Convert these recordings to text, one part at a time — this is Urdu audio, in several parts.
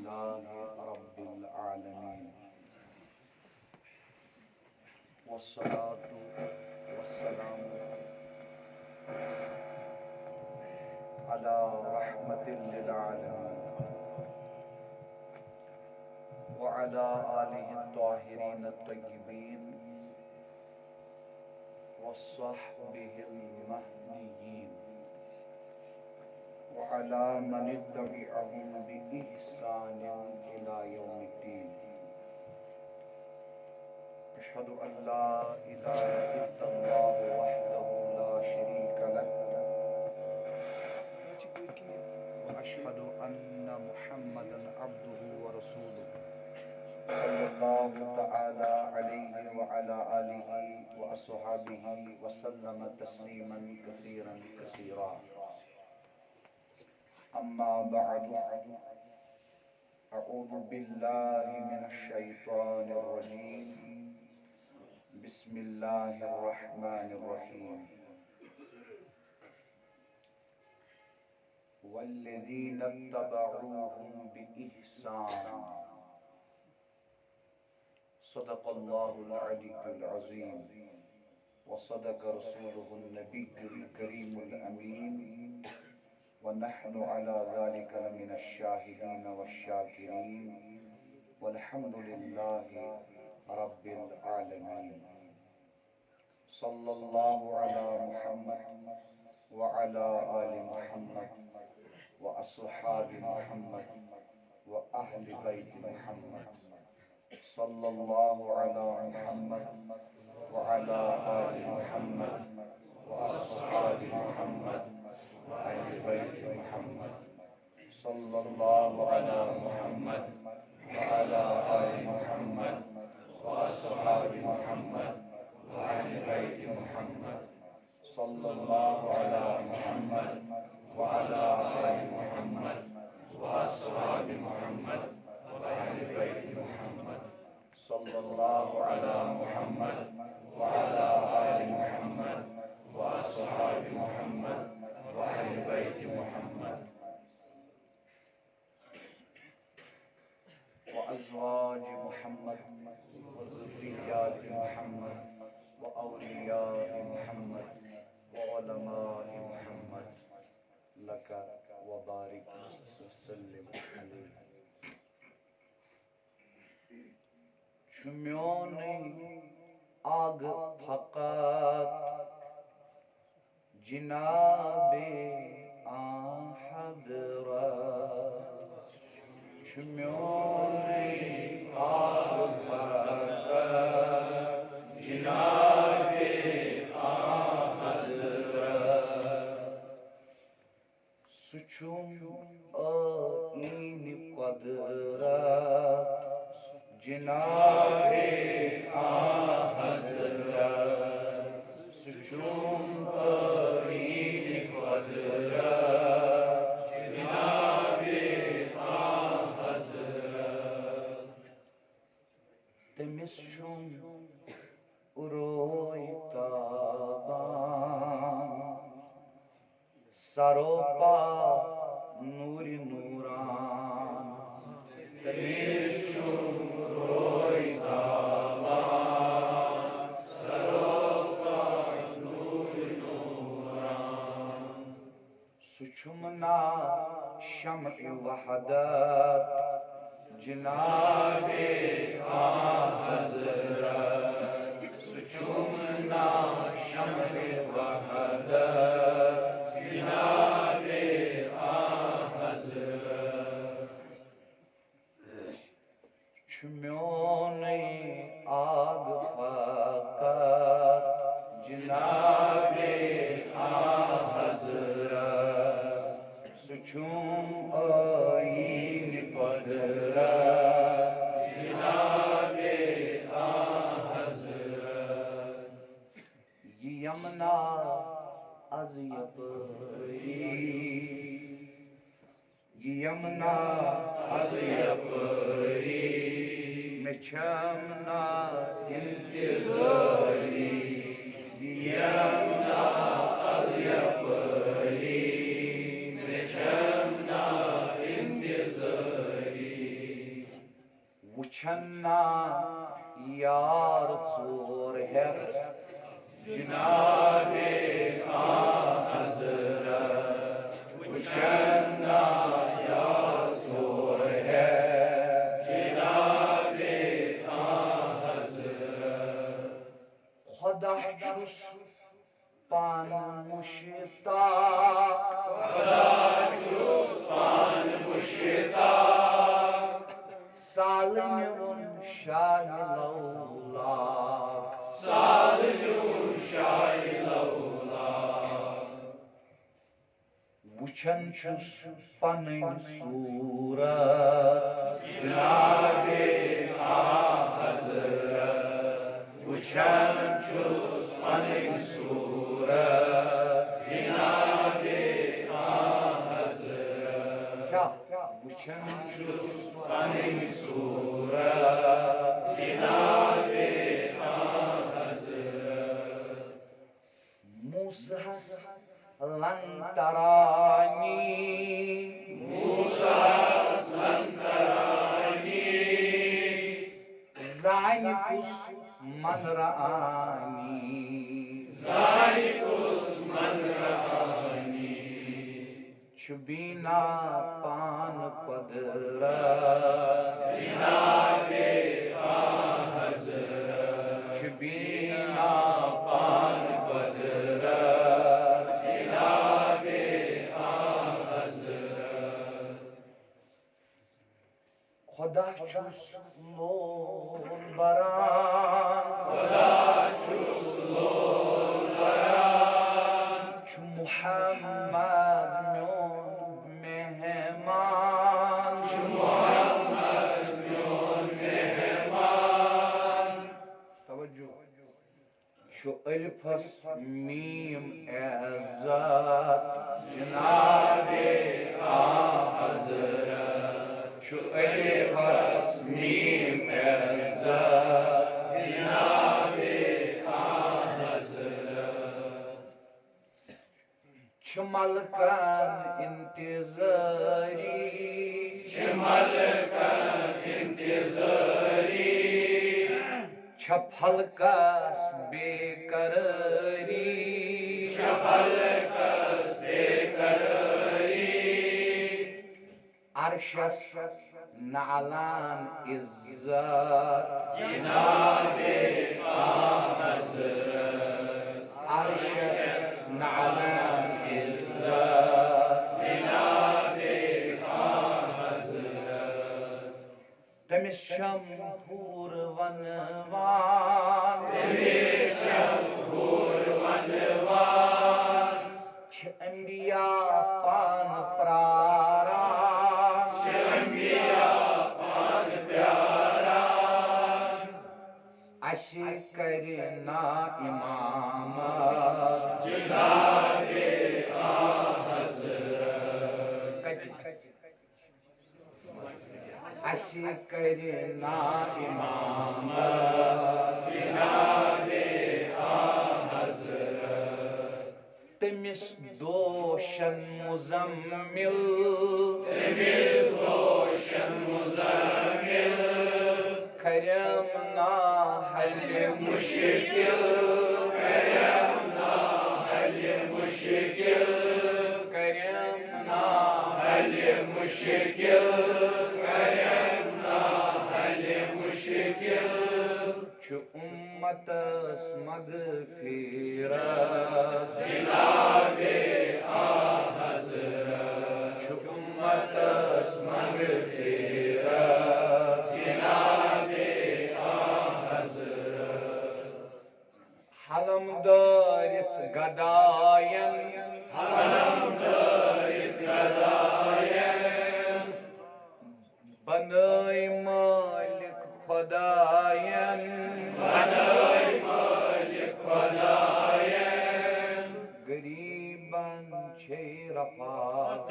لله رب العالمين والصلاة والسلام على رحمة للعالمين وعلى آله الطاهرين الطيبين وصحبه المهديين وعلى من اتبعهم بإحسان إلى يوم الدين. أشهد أن لا إله إلا الله وحده لا شريك له وأشهد أن محمدا عبده ورسوله صلى الله تعالى عليه وعلى آله وأصحابه وسلم تسليما كثيرا كثيرا. أما بعد، أعوذ بالله من الشيطان الرجيم. بسم الله الرحمن الرحيم. والذين اتبعوهم بإحسان. صدق الله العلي العظيم وصدق رسوله النبي الكريم الأمين ونحن على ذلك لمن الشاهدين والشاكرين والحمد لله رب العالمين. صلى الله على محمد وعلى آل محمد وأصحاب محمد وأهل بيت محمد. صلى الله على محمد وعلى آل محمد وأصحاب محمد وأهل بيت محمد. صلى الله على محمد وعلى آل محمد وأصحاب محمد وأهل بيت محمد. صلى الله على محمد وعلى آل محمد وأصحاب محمد وأهل بيت محمد. صلى الله على محمد وعلى آل محمد وأصحاب محمد وأهل بيت محمد وأزواج محمد وذريات محمد وأولياء محمد وعلماء محمد لك وبارك وسلم عليه. چمیون آگ فقط جناب آن حضرت. چمیون آگ فقط جناب آن حضرت. سچم آئین قدرت جناب آن حضرت. سچم آئین قدرت جناب آن حضرت. تمس چم اروی تابان سرو پا نور نوران. تمس چم اروی تابان سرو پا نور نوران. سچمنا شمع وحدت جناب آن حضرت. سچمنا شمع وحدت جناب آن حضرت. چمیون آگ فقط جناب آن حضرت. سچم آئین قدرت جناب آن حضرت. یمنا از یپری یمنا از یپری میں چمنا انتظاری. یمنا از یپری میں چمنا انتظاری. وچھنا یار ژور ہیتھ جناب حضرت وچھنا یار ژور ہیتھ جناب حضرت خدا چھس پان مشتاق خدا چھس پان مشتاق سالن شاہ لولاک سالن شاہ لولاک وچھن چھس پنن صورت جناب حضرت وچھن چھس پنن صورت جناب حضرت کیا وچھن چھس پنن صورت جناب حضرت موسیٰ لن ترانی موسیٰ لن ترانی ذائقس من رآنی ذائقس من رآنی چبینا پان قدرت جناب حضرت چبینا پان قدرت جناب حضرت خدا چھس لول بران خدا چھس لول بران چھ محمد میون مہمان چھ محمد میون مہمان توجہ چھ الفس میم عزت جناب حضرت چھ الفس میم عزت جناب حضرت چھ ملکن انتظاری چھ ملکن انتظاری چھ پھلکس بے قراری چھ پھلکس بے قراری عرشس نعلان عزت جناب حضرت عرشس نعلان عزت جناب حضرت تمس شمہور ونوان تمس شمہور ونوان چھ انبیاء پان پراران چھ انبیاء پان پیاران اسی کرنا امامت جناب حضرت اسی کرنا امامت جناب حضرت تمس دوشن مزمل تمس دوشن مزمل کرمنا حل مشکل کرمنا حل مشکل کرمنا حل مشکل کرمنا حل مشکل چھ امتس مغفرت جناب حضرت چھ امتس مغفرت جناب حضرت حلم دارت گداین حلم دارت گداین بنائی مالک خداین بنائی مالک خداین غریبان چھے رفاقت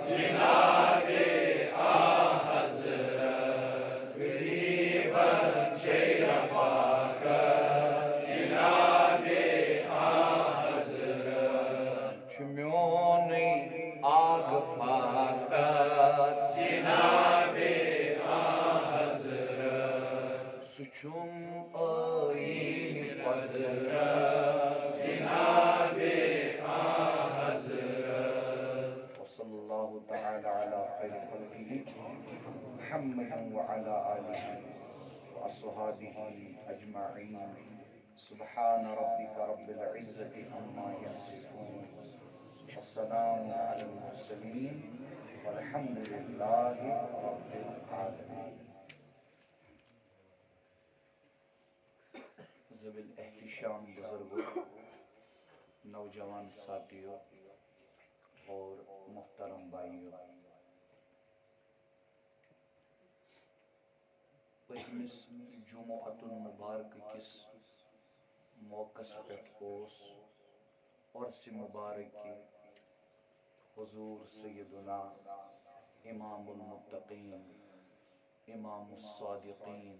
جناب حضرت غریبان چھے رفاقت جناب حضرت چمیونی آگ فاقت جناب حضرت شم آئین قدرت جناب حضرت وصلی اللہ تعالی علی خیر خلقہ محمد وعلی آلہ وأصحابه أجمعين سبحان ربك رب العزة عما يصفون والسلام على المرسلين والحمد لله رب العالمين. ذوی الاحتشام بزرگوں، نوجوان ساتھیوں اور محترم بھائیوں، پچھمس جمعۃ المبارک کس موقع پہ عرس مبارک کی حضور سیدنا امام المتقین، امام الصادقین،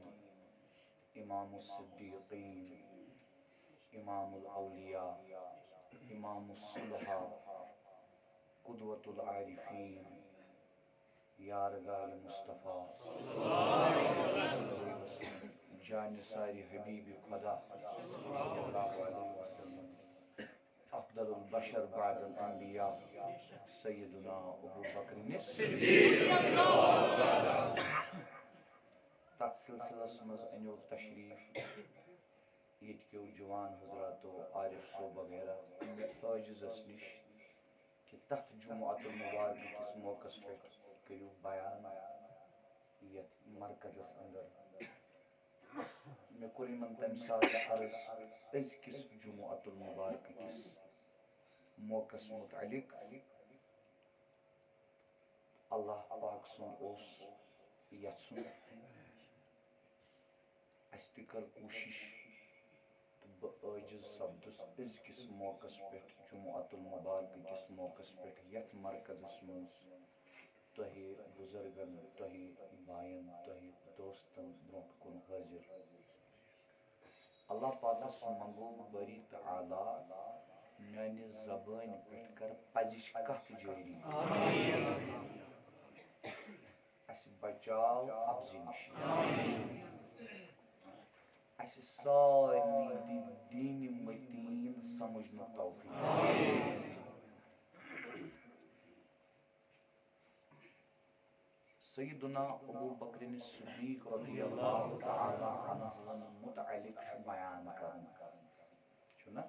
امام الصدیقین، امام الاولیاء، امام الصلحاء، قدوۃ العارفین، یارغال مصطفیٰ جان ساری حبیب خدا صلی اللہ علیہ وسلم، افضل البشر بعد الانبیاء سیدنا ابو بکر صدیق تک سلسلس مز انیو تشریف یت کیو جوان حضراتو عارف صوب وغیرہ عاجزس نش کہ تحت جمعۃ المبارک کس موقع پہ کریو بیان یت مرکزس اندر میں کوری من تم ساتھ عرض از کس جمعۃ المبارک کس موقع متعلق اللہ پاک سن اوس یژھن اس تہ کر کوشش تو بہ عاجز سپدس أزکِس موقع پٮ۪ٹھ جمعۃ المبارک کس موقع پٮ۪ٹھ یتھ مرکزس مز تۄہہِ بزرگن، تۄہہِ بایَن، تۄہہِ دوستن برونٛٹھ کُن حٲضر اللہ پاکس منگو باری تعالی میانہِ زبٲنۍ پٮ۪ٹھ کر پزِش کتھ جٲری اسہِ بچاو افزِ نش اسہِ سارنٕے دِ دیٖنہِ متیٖن سمجھنُک توفیق سیدنا ابو بکر صدیق رضی اللہ تعالی عنہ متعلق بیان کرن چھُنا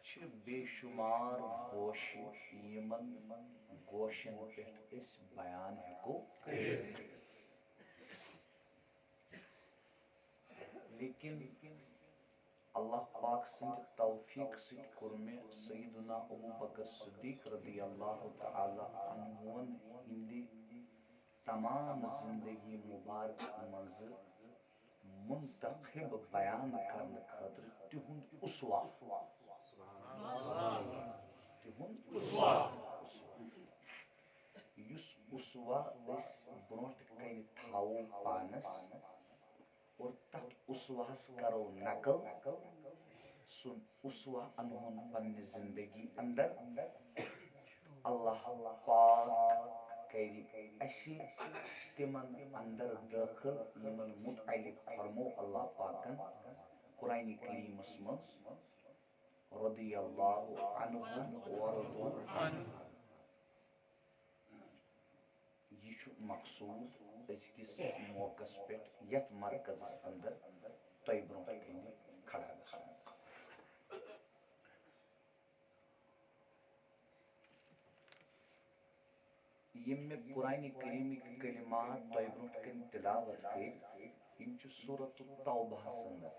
چھِ بے شمار گوش یمن گوشن پٮ۪ٹھ أسۍ بیان ہٮ۪کو لیکن اللہ پاک سٕنٛدِ توفیق سۭتۍ کوٚر مےٚ سیدنا ابو بکر صدیق رضی اللہ تعالی عنہُن ہٕنٛدِ تمام زندگی مبارک منٛز منتخب بیان کرنہٕ خٲطرٕ تِہُنٛد اسوا یُس اسوا أسۍ برونٛٹھ کنہِ تھاوو پانس اور تتھ اسواہس کرو نقل سُہ اسوا انہون پننہِ زندگی اندر اللہ پاک کری اسی تمن اندر داخل یمن متعلق فرمو اللہ پاکن قرآن کریمس مز رضی اللہ عنہم ورضوا عنہ یہ چھُ مقصود أزکِس موقعس پٮ۪ٹھ یتھ مرکزس اندر تۄہہِ برونٛٹھ کنہِ کھڑا گژھُن یم میں قرآن کریمٕکۍ کلمات تۄہہِ برونٛٹھ کنہِ تلاوت کٔرۍ یم چھِ سورۃ التوبہس اندر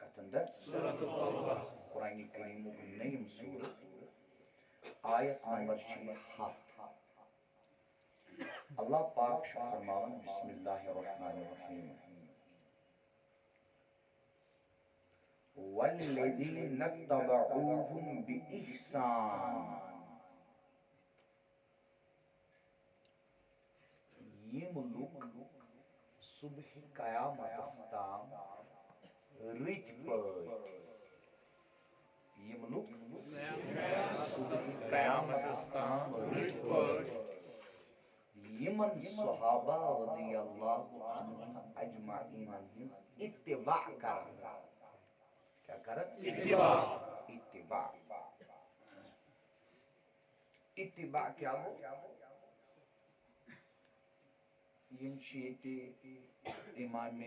کتھ اندر سورۃ التوبہ قرآن کریمُک نٔیِم سورت آیت نمبر چھِ یہِ 7 اللہ پاک چھُ فرماوان بسم اللہ الرحمن الرحیم والذین اتبعوہم بإحسان یم لوک صبح قیامتس تام رٕتۍ پٲٹھۍ یم لوک صبح قیامتس تام رٕتۍ پٲٹھۍ یم یمن صحابہ رضی اللہ عنہم اجمعین ہنز اتباع کرن. کیا کرن؟ اتباع. اتباع کیا گو؟ یم چھ امام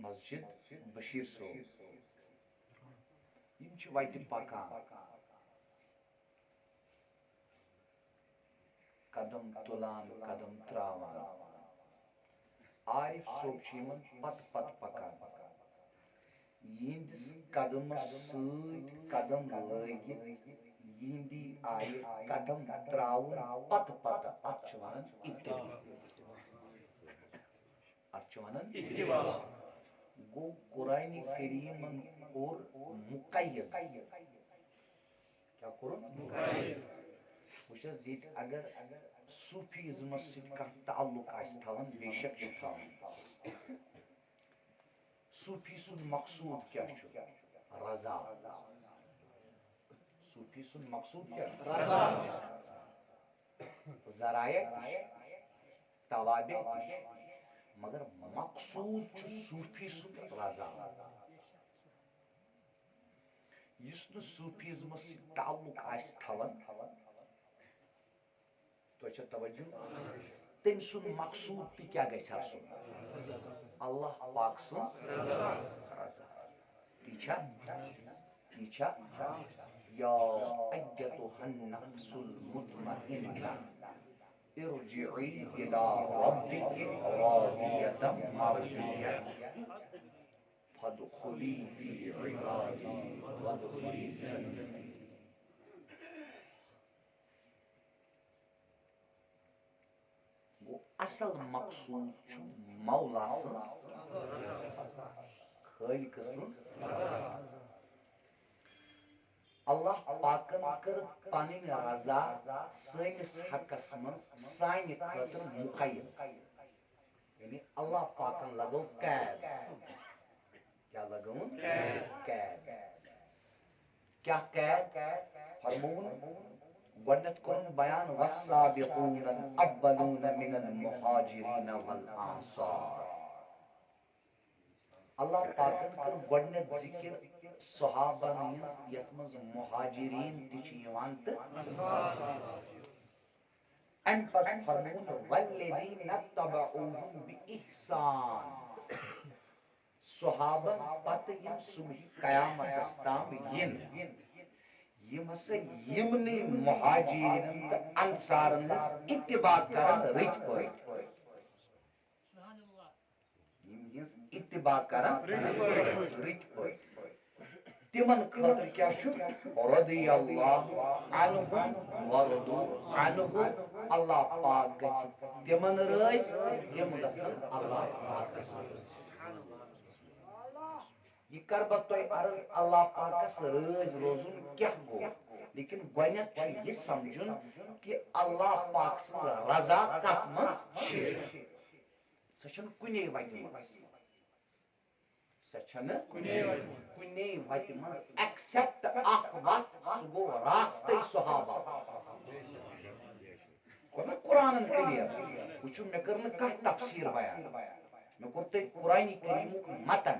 مسجد بشیر صوب یم چھ وتہ پکان قدم تلان قدم تراوان. عارف صوب چھ یمن پت پت پکان. یہندس قدمس سۭتۍ قدم لٲگِتھ یہندی آیہِ قدم تراوُن پتہٕ پتہٕ اتھ چھِ ونان اتباع. اتھ چھِ ونان اتباع. گوٚو قرآنِ کریٖمن کوٚر مقید. کیٛاہ کوٚرُن؟ مقید. وٕچھ حظ ییٚتہِ اگر صوٗفیٖزمس سۭتۍ کانٛہہ تعلق آسہِ تھاوان بے شک چھُ تھاوان. صوٗفی سُنٛد مقصوٗد کیٛاہ چھُ؟ رضا. صوٗفی سُنٛد مقصوٗد کیٛاہ چھُ؟ رضا. ذرایع تہِ چھِ توابع تہِ چھِ مگر مقصوٗد چھُ صوٗفی سُنٛد رضا. یُس نہٕ صوٗفیٖزمس سۭتۍ تعلق آسہِ تھاوان تۄہہِ چھا توجہ تٔمۍ سُنٛد مقصوٗد تہِ کیٛاہ گژھِ آسُن؟ اللہ پاک سٕنٛز رضا. تی چھا؟ تی چھا؟ یا ایتُھا النفس المطمئنہ ارجعی الی ربک راضیۃ مرضیہ فادخلی فی عبادی وادخلی جنتی. گوٚو اصل مقصوٗد چھُ مولا سٕنٛز خٲلق سٕنٛز. اللہ پاکن کٔر پنٕنۍ رضا سٲنِس حقس منٛز سانہِ خٲطرٕ مقید. یعنی اللہ پاکن لگوو قید. کیٛاہ لگووُن؟ قید. کیٛاہ قید؟ فرمووُن گۄڈنٮ۪تھ کوٚرُن بیان والسابقون الاولون من المہاجرین والانصار. اللہ پاکن کٔر گۄڈنٮ۪تھ ذکر صحابن ہٕنٛز یتھ منٛز مہاجرین تہِ چھِ یِوان تہٕ امہِ پتہٕ فرمووُن والذین اتبعوہم بإحسان. صحابن پتہٕ یِم صبحِ قیامتس تام یِن یم ہسا یمنٕے مہاجرین تہٕ انصارن ہٕنٛز اتباع کرن رٕتۍ پٲٹھۍ. یم ہٕنٛز اتباع کرن رٕتۍ پٲٹھۍ. تمن خٲطرٕ کیٛاہ چھُ؟ رضی اللہ عنہم ورضوا عنہ. اللہ پاک گژھِ تمن رٲضۍ تہٕ تِم گژھن اللہ پاکس رٲضۍ. یہ کر بہٕ تۄہہِ عرض اللہ پاکس رٲضۍ روزُن کیٛاہ گوٚو؟ لیکن گۄڈنٮ۪تھ چھُ یہِ سمجھُن کہِ اللہ پاک سٕنٛز رضا کتھ منٛز چھِ. سۄ چھنہٕ کُنے وتہِ منٛز. سۄ چھنہٕ کُنے وتہِ منٛز ایکسپٹ اکھ وتھ سُہ گوٚو راستَے صحابہ. کوٚر نہ قرآنن کلیر. وٕچھِو مےٚ کٔر نہٕ کانٛہہ تفسیٖر بیان. مےٚ کوٚر تۄہہِ قرآنِ کریٖمُک متن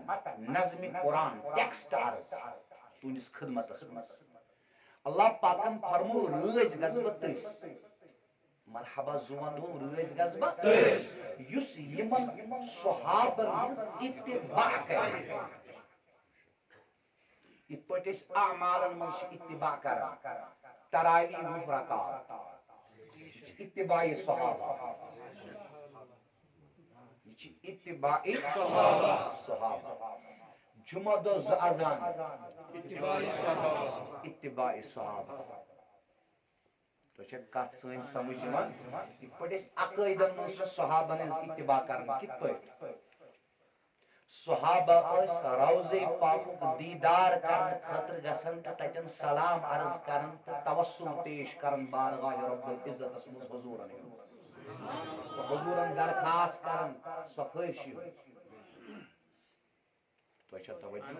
نظمِ قرآن ٹیکسٹ عرض تُہنٛدِس خدمتس منٛز. اللہ پاکن فرموو رٲضۍ گژھٕ بہٕ تٔسۍ. مرحبا زُوَن دوٚپ رٲضۍ گژھٕ بہٕ تٔسۍ یُس یِمن صحابن ہٕنٛز اتباع کرِ. یِتھ پٲٹھۍ أسۍ اعمالن منٛز چھِ اتباع کران. تراوی 20 رکعات یہِ چھِ اتباع صحابہ. یہ چھِ اتباع صحابہ. جمعہ دۄہ 2 اذان اتباع صحابہ. تۄہہِ چھا کتھ سٲنۍ سمجھ یِوان؟ یِتھ پٲٹھۍ أسۍ عقٲیدن منٛز چھِ صحابن ہٕنٛز اتباع کران. کِتھ پٲٹھۍ؟ صحابہ ٲسۍ روضے پاکُک دیٖدار کرنہٕ خٲطرٕ گژھان تہٕ تتٮ۪ن سلام عرض کران تہٕ توسل پیش کران بارگاہ رب العزتس منٛز حضوٗرن ہُنٛد. حضوٗرن درخاست کران صفٲیشی. تۄہہِ چھا توجہ؟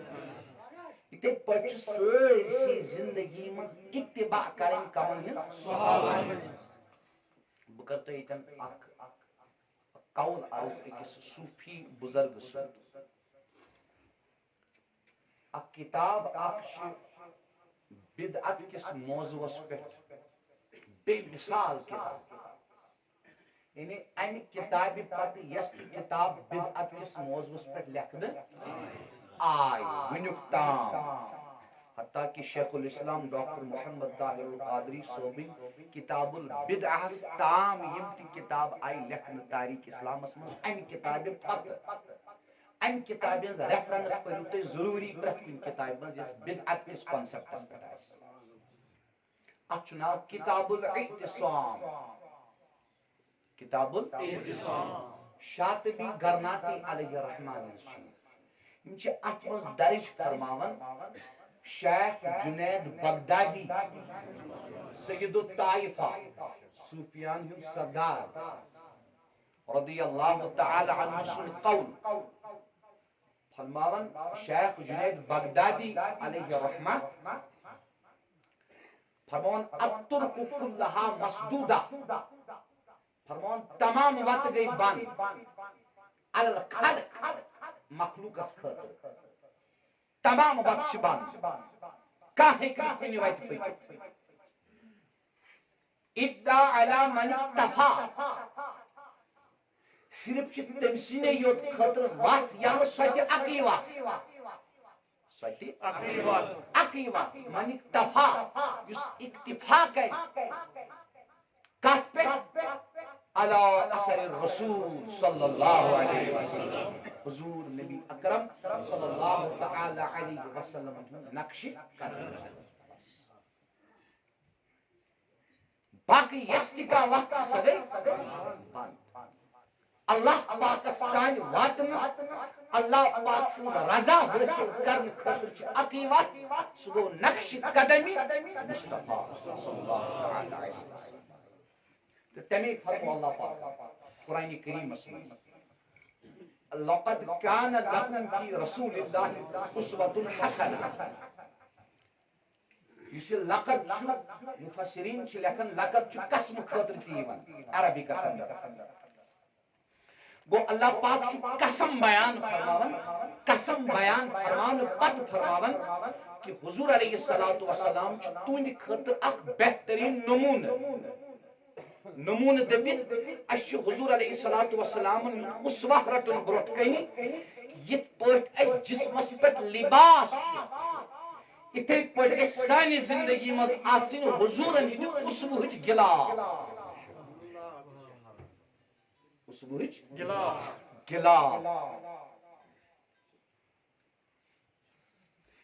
یِتھے پٲٹھۍ چھُ سٲرسٕے زندگی منٛز اتباع کرٕنۍ کمن ہٕنٛز؟ صحابن ہٕنٛز. بہ کر تہ یتن اک قول عرض اکس صوفی بزرگ سند اک کتاب اکھ بدعت کس موضوعس پہ بے مثال کتاب یعنی امہ کتاب پتہ یس کتاب بدعت کس موضوعس پہ لکھن آئی ونیک تام حتیٰ کہ شیخ الاسلام ڈاکٹر محمد طاہر القادری صوبی کتاب البدعہ تام یم تہ کتاب آئی لکھن تاریخ اسلامس من امہ کتاب پتہ امہ کتاب ہز ریفرنس پڑھو تھی ضروری پرت کن کتاب من یس بدعت کس کانسیپٹس پہ اتھ ناو کتاب الاعتصام کتاب الاعتصام شاطبی گرناطی علیہ الرحمن یم چھ اتھ مز درج فرماون شیخ جنید بغدادی سید الطائفہ صوفیان ہند سردار رضی اللہ تعالی عنہ سن قول فرماون شیخ جنید بغدادی علیہ الرحمہ فرماون الطرق كلها مسدودہ فرماون تمام وقت گئی بند علی الخلق مخلوقس خاطر تمام وقت بند کہیں کنی وقت پکت ادعا علی من اکتفا صرف تم سنے یوت خاطر وقت یل سوتہ اکی وقت سوتہ اکی وقت من اکتفا یس اکتفا کر کت پہ علی اثر الرسول صلی اللہ علیہ وسلم حضور نبی اکرم صلی اللہ تعالی علیہ وسلم نقش قدم باقی یستی کا وقت سگئی اللہ پاک استان واتنس اللہ پاک سن رضا حاصل کرن خاطر چھ اکی وقت سہ گو نقش قدمی مصطفیٰ صلی اللہ علیہ وسلم تمی فرمو اللہ پاک قرآن کریم میں لقد كان لكم في رسول الله اسوة حسنة اس لقد مفسرین چھ لکھن لقد چھ قسم خاطر تیون عربی قسم گو اللہ پاک چھ قسم بیان فرمان پت فرماون کہ حضور علیہ السلام چھ تہند خاطر اخ بہترین نمون دبت اس حضور علیہ السلام اسوہ رٹن بروٹ کنی یت پٹ اس جسمس پٹ لباس اتھے پٹ اس سانی زندگی مز آسن حضور ہند اسوہچ گلا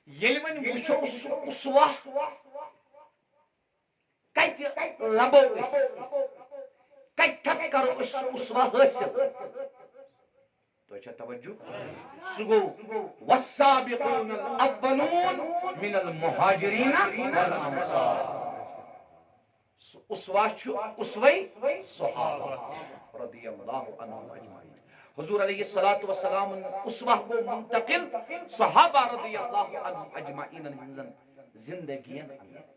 یل ون وچھو اسوہ کت لبو کتس کرو اسوہ حاصل تو توجہ سہ گو والسابقون الاولون من المہاجرین والانصار اسوہ چھ اسوہ صحابہ رضی اللہ عنہم اجمعین حضور علیہ السلام اسوہ کو منتقل صحابہ رضی اللہ عنہم اجمعین ہنزن زندگین اندر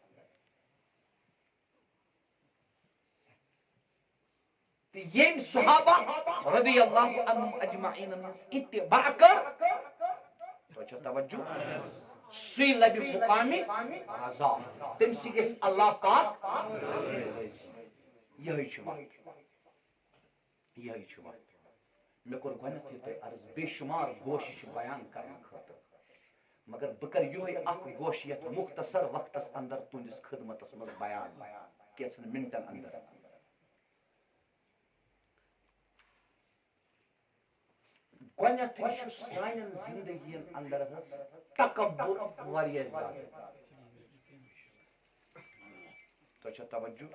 یم صحابہ رضی اللہ عنہم اجمعین اتباع کر تو توجہ سی لب مقامی رضا تم سی گس اللہ پاک یہی چھ مے کور گۄڈنیتھٕے تۄہہِ عرض بے شمار گوشش چھِ بیان کرنہٕ خٲطرٕ مگر بہٕ کر یہوے اکھ گوش یتھ مختصر وقتس اندر تُہنٛدِس خدمتس منٛز بیان کینٛژن منٹن اندر گۄڈنیتھٕے چھُ سانٮ۪ن زندگین اندر حظ تکبر واریاہ زیادٕ تۄہہِ چھا توجہ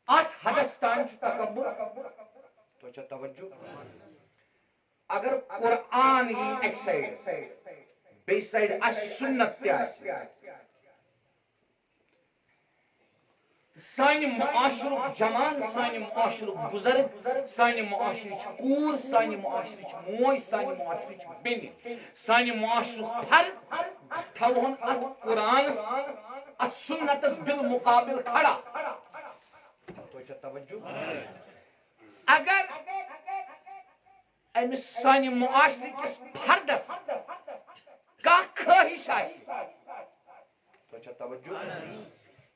ات حدس تان تکبر تو چھا توجہ اگر قرآن یہ ایک سائڈ بی سائڈ اس سنت تے اس سانہِ معاشرُک جوان، سانہِ معاشرُک بُزرگ، سانہِ معاشرٕچ کوٗر، سانہِ معاشرٕچ موج، سانہِ معاشرٕچ بیٚنہِ، سانہِ معاشرُک فرد تھاوہون اتھ قرآنس اتھ سنتس بالمقابل کھڑا. توجہ توجہ. اگر امس سانہِ معاشرٕکِس فردس کانٛہہ خٲہش آسہِ، توجہ توجہ،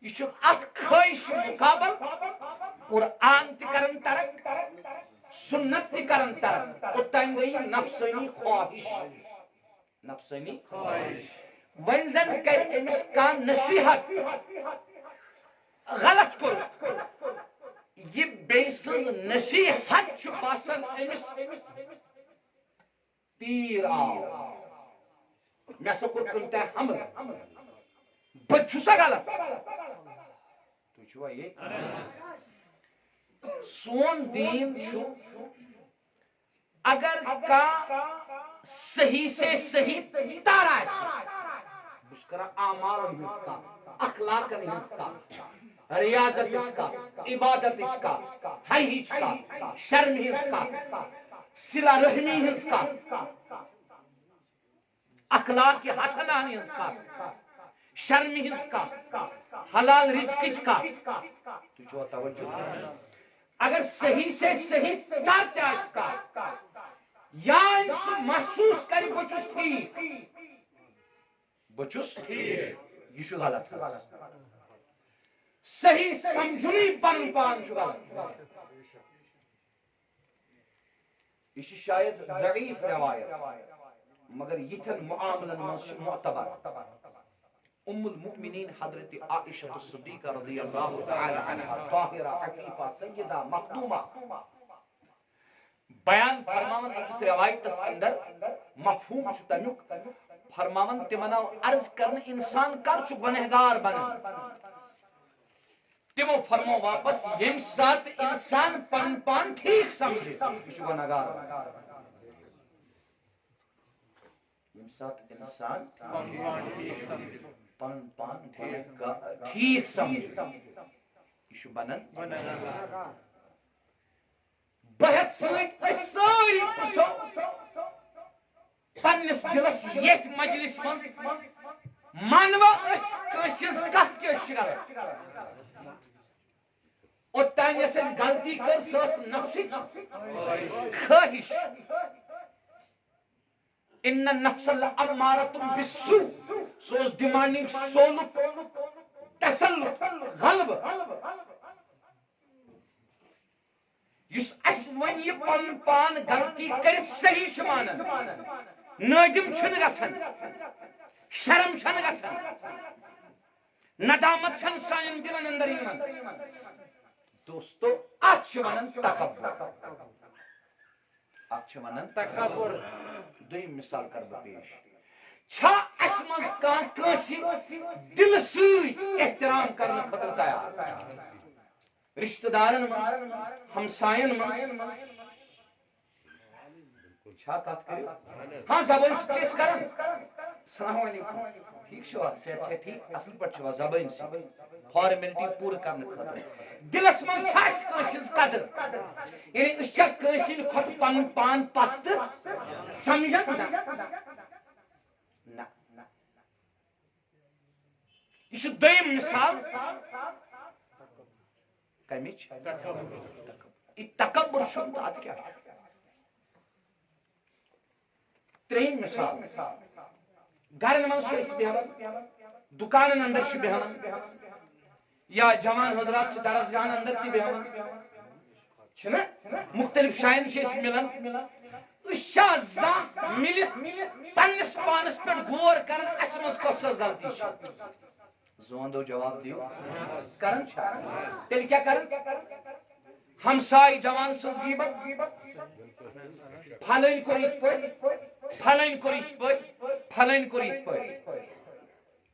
یہ چھُ اتھ خٲہش مقابل قرآن تہِ کران ترک، سنت تہِ کران ترک، اوٚتام گٔیہِ نفسٲنی خواہش. نفسٲنی خواہش. وۄنۍ زن کرِ أمِس کانٛہہ نصیحت غلط کوٚرُکھ، یہ بیٚیہِ سٕنٛز نصیحت چھُ باسان أمِس تیٖر آو، مےٚ ہسا کوٚر کُنہِ تانۍ حملہٕ، بہٕ چھُسا غلط؟ تُہۍ چھُوا ییٚتہِ؟ سون دیٖن چھُ اگر کانٛہہ صحیح سے صحیح تر آسہِ، بہٕ چھُس کران اعمالن ہٕنٛز کتھ، اخلاقن ہٕنٛز کتھ، ریاضتٕچ کتھ، عبادتٕچ کتھ، حیہٕچ کتھ، شرمہِ ہٕنٛز کتھ، صلہ رحمی ہٕنٛز کتھ، اخلاق حسنہ ہٕنٛز کتھ، شرمہِ ہٕنٛز کتھ، حلال رزقٕچ کتھ. تُہۍ چھُوا توجہ؟ اگر صحیح سے صحیح تر تہِ آسہِ کانٛہہ، یا سُہ محسوس کرِ بہٕ چھُس ٹھیٖک، بہٕ چھُس ٹھیٖک، یہِ چھُ غلط. صحیح سمجھنُے پنُن پان چھُ غلط. یہ چھِ شاید ضعیف روایت مگر یِتھٮ۪ن معاملن منٛز چھُ معتبر. ام المؤمنین حضرت عائشہ الصدیقہ رضی اللہ تعالی عنہا طاہرہ عفیفہ سیدہ مخدومہ بیان فرماون أکِس روایتس اندر، مفہوم چھُ تمیُک، فرماون تِمن آو عرض کرنہٕ انسان کر چھُ گۄنہگار بنان؟ تِمو فرمو واپس ییٚمہِ ساتہٕ انسان پنُن پان ٹھیٖک سمجھِ یہِ چھُ گۄنہگار بنان. ییٚمہِ ساتہٕ انسان پنُن پان ٹھیٖک سمجھِ یہِ چھُ بنان. بہٕ ہٮ۪تھ سۭتۍ أسۍ سٲری پرٛژھو پننِس دلس یتھ مجلس منٛز مانوا أسۍ کٲنٛسہِ ہٕنٛز کتھ کیٛاہ چھِ کران؟ اوٚتانۍ یۄس اَسہِ غلطی کٔر سۄ ٲس نفسٕچ خٲہش. ان النفس لامارۃ بالسوء، سُہ اوس ڈِمانڈنگ سولُک تسلط، غلبہٕ. یُس اَسہِ وۄنۍ یہِ پنُن پان غلطی کٔرِتھ صحیح چھُ مانان، نٲدِم چھُنہٕ گژھان، شرم چھنہٕ گژھان، ندامت چھنہٕ سانٮ۪ن دلن اندر یِوان. دوستو اتھ چھِ ونان تکبر، اتھ چھِ ونان تکبر. دوٚیِم مثال کرٕ بہٕ پیش. چھا اَسہِ منٛز کانٛہہ کٲنٛسہِ دلہٕ سۭتۍ احترام کرنہٕ خٲطرٕ تیار؟ رشتہٕ دارن منٛز، ہمساین منٛز چھا کتھ کٔرِو؟ ہاں زبٲنۍ سۭتۍ چھِ أسۍ کران السلام علیکم، ٹھیٖک چھُوا، صحت چھا ٹھیٖک، اصل پٲٹھۍ چھُوا، زبٲنۍ سۭتۍ فارمیلٹی پوٗرٕ کرنہٕ خٲطرٕ. دلس منٛز چھا اَسہِ کٲنٛسہِ ہٕنٛز قدر؟ یعنی أسۍ چھا کٲنٛسہِ ہٕنٛدِ کھۄتہٕ پنُن پان پستہٕ سمجھان؟ نہ. یہ چھُ دوٚیِم مثال کمِچ؟ یہِ تکبر چھُنہٕ تہٕ اتھ کیٛاہ چھُ. ترٛیٚیِم مثال، گرن منٛز چھِ أسۍ بیٚہوان، دُکانن اندر چھِ بیٚہوان، یا جوان حضرات چھِ درسگاہن اندر تہِ بیٚہوان، چھِنہ مختلف جایَن چھِ أسۍ مِلان. أسۍ چھا زانٛہہ مِلِتھ پننِس پانس پٮ۪ٹھ غور کران اَسہِ منٛز کۄس کۄس غلطی چھِ؟ زوندو جواب دِیِو. کران چھا؟ تیٚلہِ کیٛاہ کران؟ ہمساے جوان سٕنٛز غیٖبت، پھلٲنۍ کوٚر یِتھ پٲٹھۍ، پھلٲنۍ کوٚر یِتھ پٲٹھۍ، پھلٲنۍ کوٚر یِتھ پٲٹھۍ.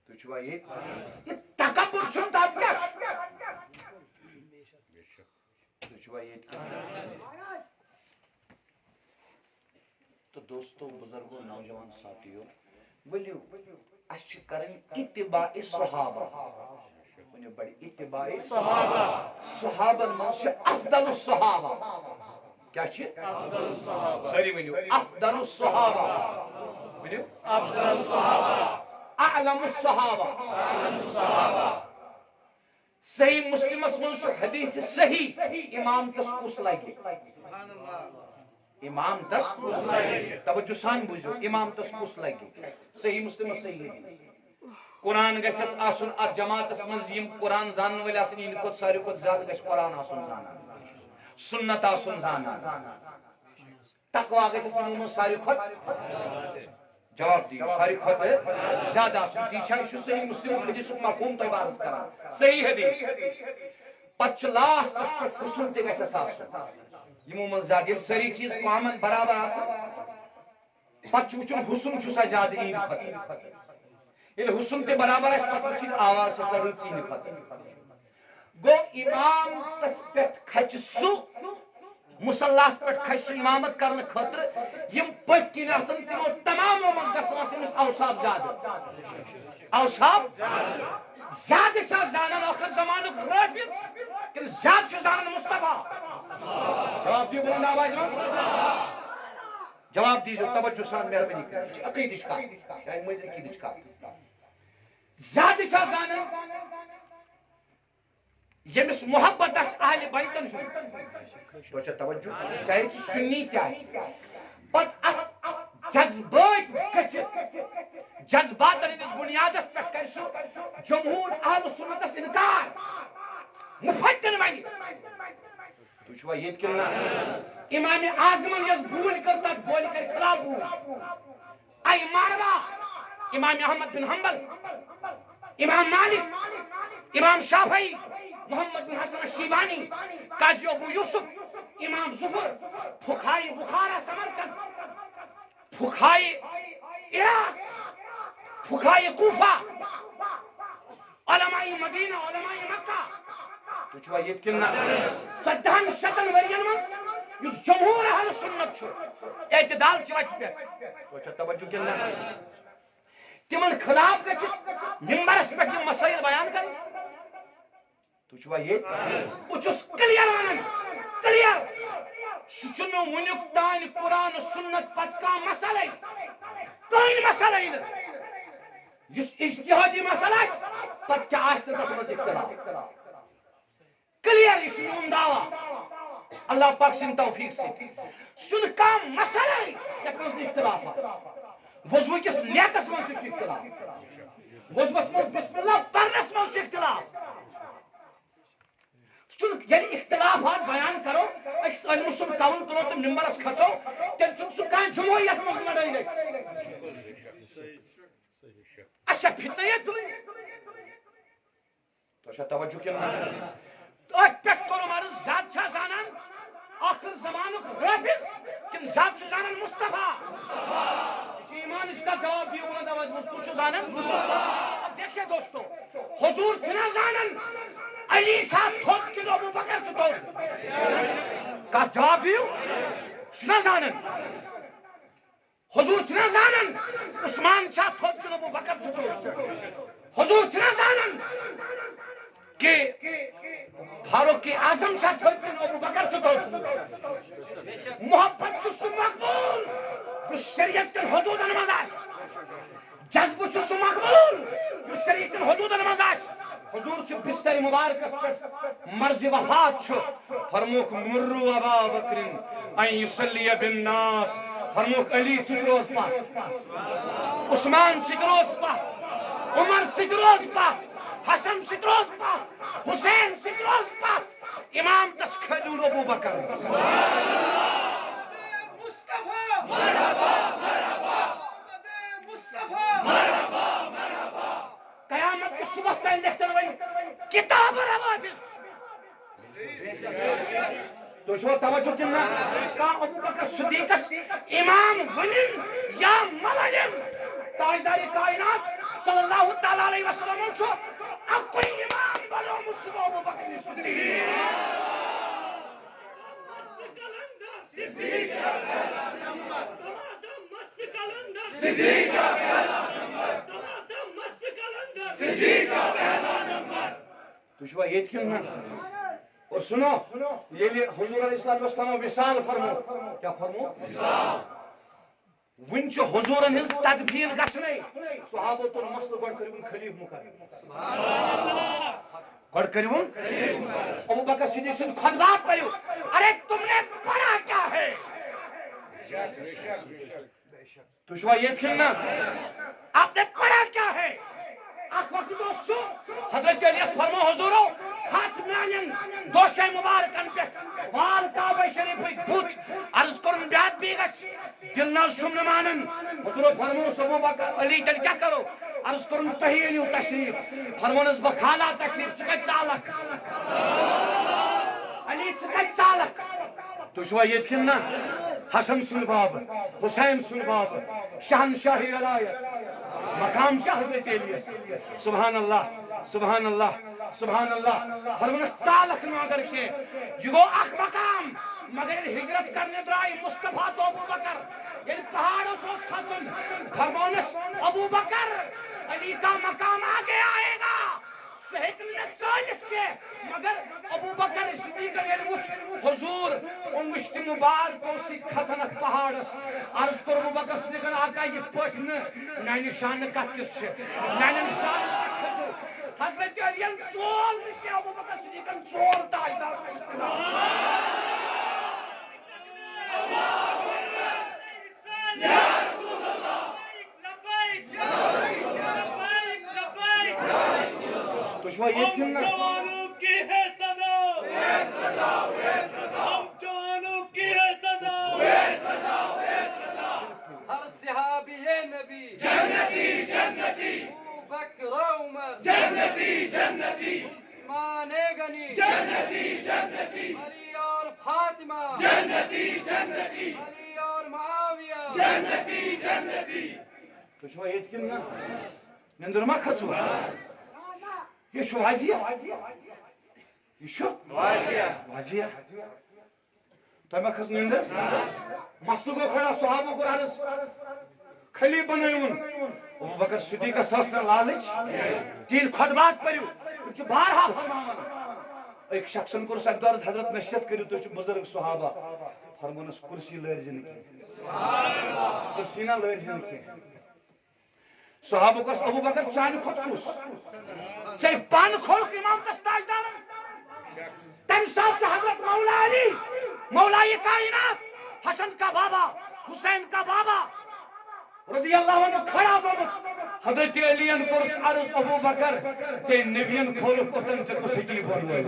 تُہۍ چھُوا ییٚتہِ؟ یہِ تکبر چھُنہٕ تتھ کیٛاہ چھُ؟ تُہۍ چھُوا ییٚتہِ؟ تہٕ دوستو، بُزرگو، نوجوان ساتھیو، ؤلِو اَسہِ چھِ کرٕنۍ اتباع صحابہ. ونیو بڑی اتباع صحابہ صحابہ من افضل الصحابہ کیا چھ افضل الصحابہ ساری ونیو افضل الصحابہ ونیو افضل الصحابہ اعلم الصحابہ اعلم الصحابہ صحیح مسلم من حدیث صحیح امام تس کس لگے امام تس کس لگے توجہ سان بوزو امام تس کس لگے صحیح مسلم صحیح قرآن گھس آسن ات جماعتس مز یم قرآن زانن ول آسن ان کھت ساروی کھت زیادہ گھس قرآن آسن زانان سنت آسن زانان تقوا گھس یمو مز ساروی کھت جواب دیو ساری کھت زیادہ آسن تیچھا یہ صحیح مسلم حدیث مفہوم تو عبارت کران صحیح حدیث پچ لاسٹ اس پر حسن تے گھس آسن یمو مز زیادہ ساری چیز کامن برابر آسن پچ وچن حسن چھسا زیادہ این کھت یہ حسن تے برابر اس پتہ چھ آواز سے رچی نکھت گو امام تس پٹ کھچ سو مصلاس پٹ کھچ سو امامت کرن خاطر یم پت کین آسن تمو تمام من گژھن آسن اوصاف زیادہ اوصاف زیادہ چھ زانن آخر زمانک رافض کہ زیادہ چھ زانن مصطفیٰ جواب دیو بلند آواز میں جواب دیجو توجہ سان مہربانی کر عقیدہ کا شاید مجھے عقیدہ کا زیادہ چھ زانن یمس محبت اس اہل بیتن تو چھ توجہ چاہے سنی کیا پت جذبات گژھت جذبات ہندس بنیادس پہ کر سو جمہور اہل سنتس انکار مفتن ون تو چھوا یہ کنا امام اعظم یس بول کرتا بول کر خلاف بول اے ماروا امام احمد بن حنبل امام مالک امام شافعی محمد بن حسن الشیبانی قاضی ابو یوسف امام ظفر فقہائے بخارا سمرقند فقہائے عراق فقہائے کوفہ علماء مدینہ علماء مکہ تو چھوا یہ کنا صدہن شتن ورین من یس جمہور اہل سنت چھو اعتدال چوچ پہ تو چھا توجہ کنا تمن خلاف گژھِ ممبرس پہ یہ مسائل بیان کر تو چھوا یہ بچس کلیئر ونن کلیئر سچنو ونیک تان قرآن سنت پت کا مسئلہ کوئی مسئلہ نہیں اس اجتہادی مسئلہ پت کیا آج تک مز اختلاف کلیئر اس نون دعوی اللہ پاک سن توفیق سے سن کا مسئلہ یک مز اختلاف وضو کس نیتس مز تہ اختلاف وضوس مز بسم اللہ پرنس مز اختلاف چون یعنی اختلافات بیان کرو اکس علم سن قول کرو تو ممبرس کھچو تیل چون سن کان جمہوریت مز لڑائی گئی اچھا فتنیت ہوئی تو اچھا توجہ کیا تو ایک پیٹ کرو مارس ذات چھا زانان آخر زمانک رافض کن ذات چھا زانان مصطفیٰ ایمان اس کا جواب دیو بلند آواز مصطفیٰ چھا زانان اب دیکھئے دوستو حضور چھنا زانان علی صاحب تھوک کن ابو بکر چھتو کا جواب دیو چھنا زانان حضور چھنا زانان عثمان صاحب تھوک کن ابو بکر چھتو حضور چھنا زانان کہ فاروق اعظم صاحب تھوک کن ابو بکر چھتو محبت چھس مقبول اس شریعت کن حدود نمازاش جذب چھس مقبول اس شریعت کن حدود نمازاش حضور چھ بستر مبارک اس پر مرض وفات چھو فرموک مرو ابا بکرین این یصلی بالناس فرموک علی چکروز پات عثمان چکروز پات عمر چکروز پات حسن چکروز پات حسین چکروز پات امام تس کھجور ابو بکر مصطفیٰ مرحبا مرحبا مصطفیٰ مرحبا مرحبا قیامت کے صبح سے لکھتے ہوئے کتاب روابط تو شو توجہ کرنا کا ابو بکر صدیق امام ونن یا مولن تاجدار کائنات صلی اللہ تعالی علیہ وسلم چھو اب کوئی امام بنو مجھ ابو بکر صدیق صدیق کا پہلا نمبر مست کلندر صدیق کا پہلا نمبر مست کلندر صدیق کا پہلا نمبر تشوا یت کن اور سنو یہ حضور علیہ السلام وصال فرمو کیا فرمو وصال ون حضور ہز تدبیر گھنے صحابہ تر مسل گۄڈٕ کٔرِوُن خلیف مقرر سبحان اللہ گۄڈٕ کٔرِوُن ابو بکر صدیق سٕنٛدۍ خطبات پٔرِو ارے تم نے پڑھا کیا ہے تشوا یت کن آپ نے پڑھا کیا ہے اخ وقت سو حضرت علیس فرمو حضورو ہاتھ میانن دوشے مبارکن پہ وال کعبہ شریف بت عرض کرن بیات بھی گچھ دل نہ سمن مانن حضور فرمو ابو بکر علی تل کیا کرو عرض کرن تہیلیو تشریف فرمونس بخالا تشریف چکت چالک علی چکت چالک تشوا یہ چھنا حسن سن باب حسین سن باب شہنشاہی ولایت مقام کیا حضرت الیاس سبحان اللہ سبحان اللہ سبحان اللہ فرمانس سالک نو اگر کے یہ گو اخ مقام مگر ہجرت کرنے درائی مصطفیٰ تو ابو بکر یعنی پہاڑوں سوس کھتن فرمانس ابو بکر علی کا مقام آگے آئے گا سہیت کے مگر ابو بکر صدیق حضور ان مشت مبارک کھسن پہاڑس عرض کر ابو بکر صدیق آقا یہ پٹ میانہ شان کت سے میانہ شان حضرت علی چول مشت ابو بکر صدیق چول تاجدار ہم جوانوں کی ہے صدا ہم جوانوں کی ہے صدا ہر صحابی نبی جنتی جنتی ابو بکر عمر جنتی جنتی عثمان غنی جنتی جنتی علی اور فاطمہ جنتی جنتی علی اور معاویہ جنتی جنتی تشوا یت کن نندر ما کھژو یہ شو واضح یہ شو واضح تمہ کھس نندر مستو گو کھڑا صحابہ کو عرض خلی بنائیون ابو بکر صدیق ساسن لالچ تین خطبات پڑھو تم بارہا فرماون ایک شخصن کور سردار حضرت نشیت کرو تم بزرگ صحابہ فرمانس کرسی لرزن کی کرسی نہ لرزن کی صحابہ کو ابو بکر چان خود کس چاہے پان کھول کے امام تاجدار تم ساتھ حضرت مولا علی مولا یہ کائنات حسن کا بابا حسین کا بابا رضی اللہ عنہ کھڑا دو حضرت علی ان کو عرض ابو بکر چاہے نبیان کھول کو تم سے کچھ کی بولو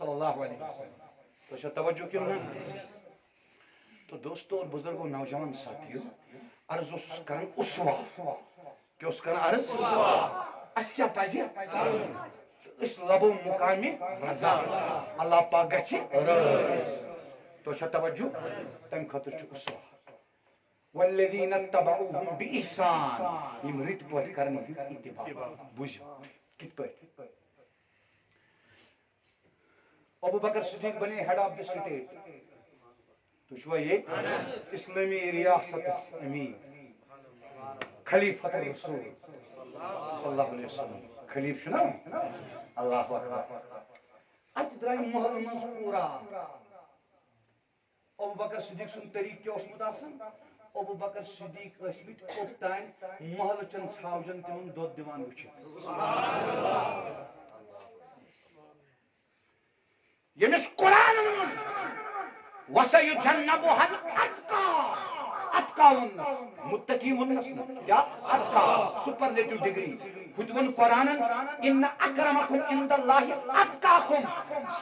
صلی اللہ علیہ وسلم تو شاید توجہ کیوں نہ تو دوستو اور بزرگوں نوجوان ساتھیوں عرض اس کرن اسوا کہ اس کرن عرض اس کیا پاجی اس لبو مقامی رضا اللہ پاک گچھی تو شاید توجہ تم خطر چھ اسوا والذین اتبعوهم بإحسان یم رت پٹ کرن ہز اتباع بوجھ کت پٹ ابو بکر صدیق بنے ہیڈ آف دی اسٹیٹ تو شو یہ اسلامی ریاست امین خلیفۃ الرسول صلی اللہ علیہ وسلم خلیف شنا اللہ اکبر ات درائی محل مز پورا ابو بکر صدیق سن طریق کیا اسمت آسن ابو بکر صدیق اسمت اوتائن محل چن ژھاوجن تمن دود دیوان وچھ یمس قرآن وَسَيُجَنَّبُهَا الْأَتْقَى اتقا ونس متقی ونس کیا اتقا سپرلیٹو ڈگری خودون قرآن ان اکرمکم عند اللہ اتقاکم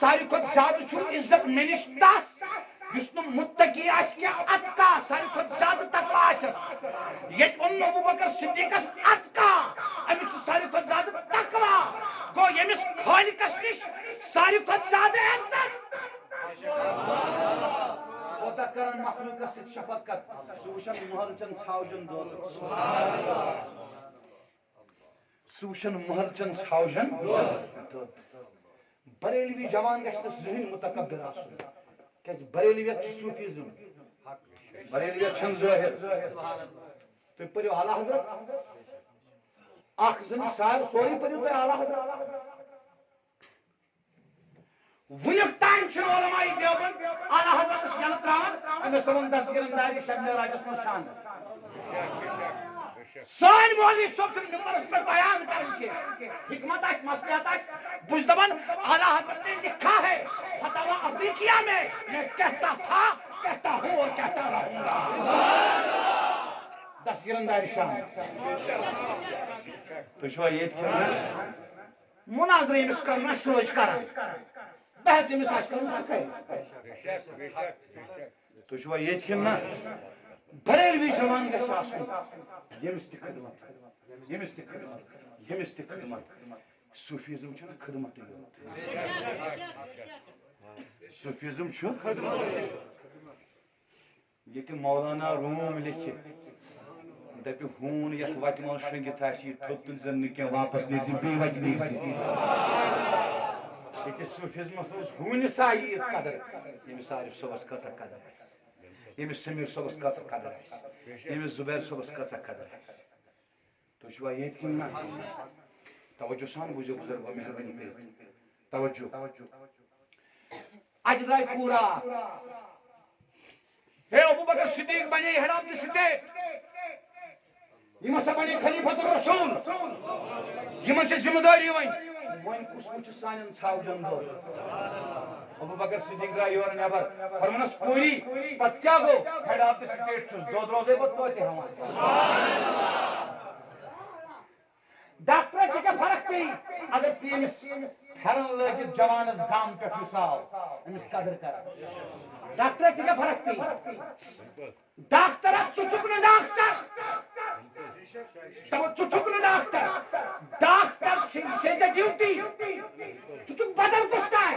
ساری کھت زیادہ چھو عزت منش تس یس نو متقی آس کیا اتقا ساری کھت زیادہ تقوی آسس یت ان ابو بکر صدیقس اتقا امس ساری کھت زیادہ تقوی گو یمس خالقس نش ساری کھت زیادہ عزت اوتا کرن مخلوق سے شفقت سوشن محل چن ژھاوجن دولت سوشن محل چن ژھاوجن دولت بریلوی جوان گژھِ نہٕ ذہن متکبر آسُن کیازِ بریلویت چھُ صوفیزم بریلویت چھنہٕ ظٲہر تُہۍ پٔرِو اعلیٰ حضرت اخ زن سال سوری پڑھو تو اعلیٰ حضرت ونیک تام علماء دیوبند اعلیٰ حضرت یل تران امس ون دستگیر اندازی شب معراجس من شان سان مولوی صاحب سے ممبرس پر بیان کریں کہ حکمت آس مصلحت آس بج دبن اعلیٰ حضرت نے لکھا ہے فتاوی افریقیہ میں کہتا تھا کہتا ہوں اور کہتا رہوں گا دستگیر اندازی شان تو شو یہ مناظرہ امس کرنا شروع کران بحث امس آس کرن سکے تو شو یہ نا بریلوی زبان گژھِ آسُن ییٚمِس تہِ خدمت ییٚمِس تہِ خدمت ییٚمِس تہِ خدمت صوفیزم چھُنہٕ خدمتٕے یوت صوفیزم چھُ خدمت ییٚتہِ مولانا روم لیکھِ دپہِ ہوٗن یتھ وتہِ منٛز شۄنٛگِتھ آسہِ یہِ تھوٚد تُلۍ زن نہٕ کینٛہہ واپس نیرِ بیٚیہِ وتہِ نیرِ ییٚتہِ صوفیزمس منٛز ہوٗنِس آیہِ ییٖژ قدر ییٚمِس عارف صٲبس کۭژاہ قدر آسہِ ییٚمِس سمیٖر صٲبس کۭژاہ قدر آسہِ ییٚمِس زُبیر صٲبس کۭژاہ قدر آسہِ تُہۍ چھُوا ییٚتہِ کِنہٕ نہ توجہ سان بوٗزِو بُزرگو مہربٲنی کٔرِتھ توجہ اَتہِ درٛاے کوٗر اکھ ہے ابو بکر صدیق بنے ہیڈ آف دی سٹیٹ یم ہسا بنے خلیفۃ الرسول یمن چھِ ذمہ داری وۄنۍ کُس وٕچھِ سانٮ۪ن ژھاوجن دۄہ ابو بکر صدیق درٛاے یورٕ نٮ۪بر فرمونس کوٗری پتہٕ کیٛاہ گوٚو ہیڈ آف دی سٹیٹ چھُس دۄد روزے بہٕ توتہِ ہٮ۪وان ڈاکٹر ژےٚ کیٛاہ فرق پیٚیہِ اگر ژٕ أمِس پھٮ۪رن لٲگِتھ جوانس گام پٮ۪ٹھ مِثال أمِس قدر کران ڈاکٹر ژےٚ کیٛاہ فرق پیٚیہِ ڈاکٹر ژٕ چھُکھ نہٕ ڈاکٹر ژٕ چھُکھ نہٕ ڈاکٹر ڈاکٹر چھِ ژےٚ ڈیوٹی ژٕ چھُکھ بدل کُس تام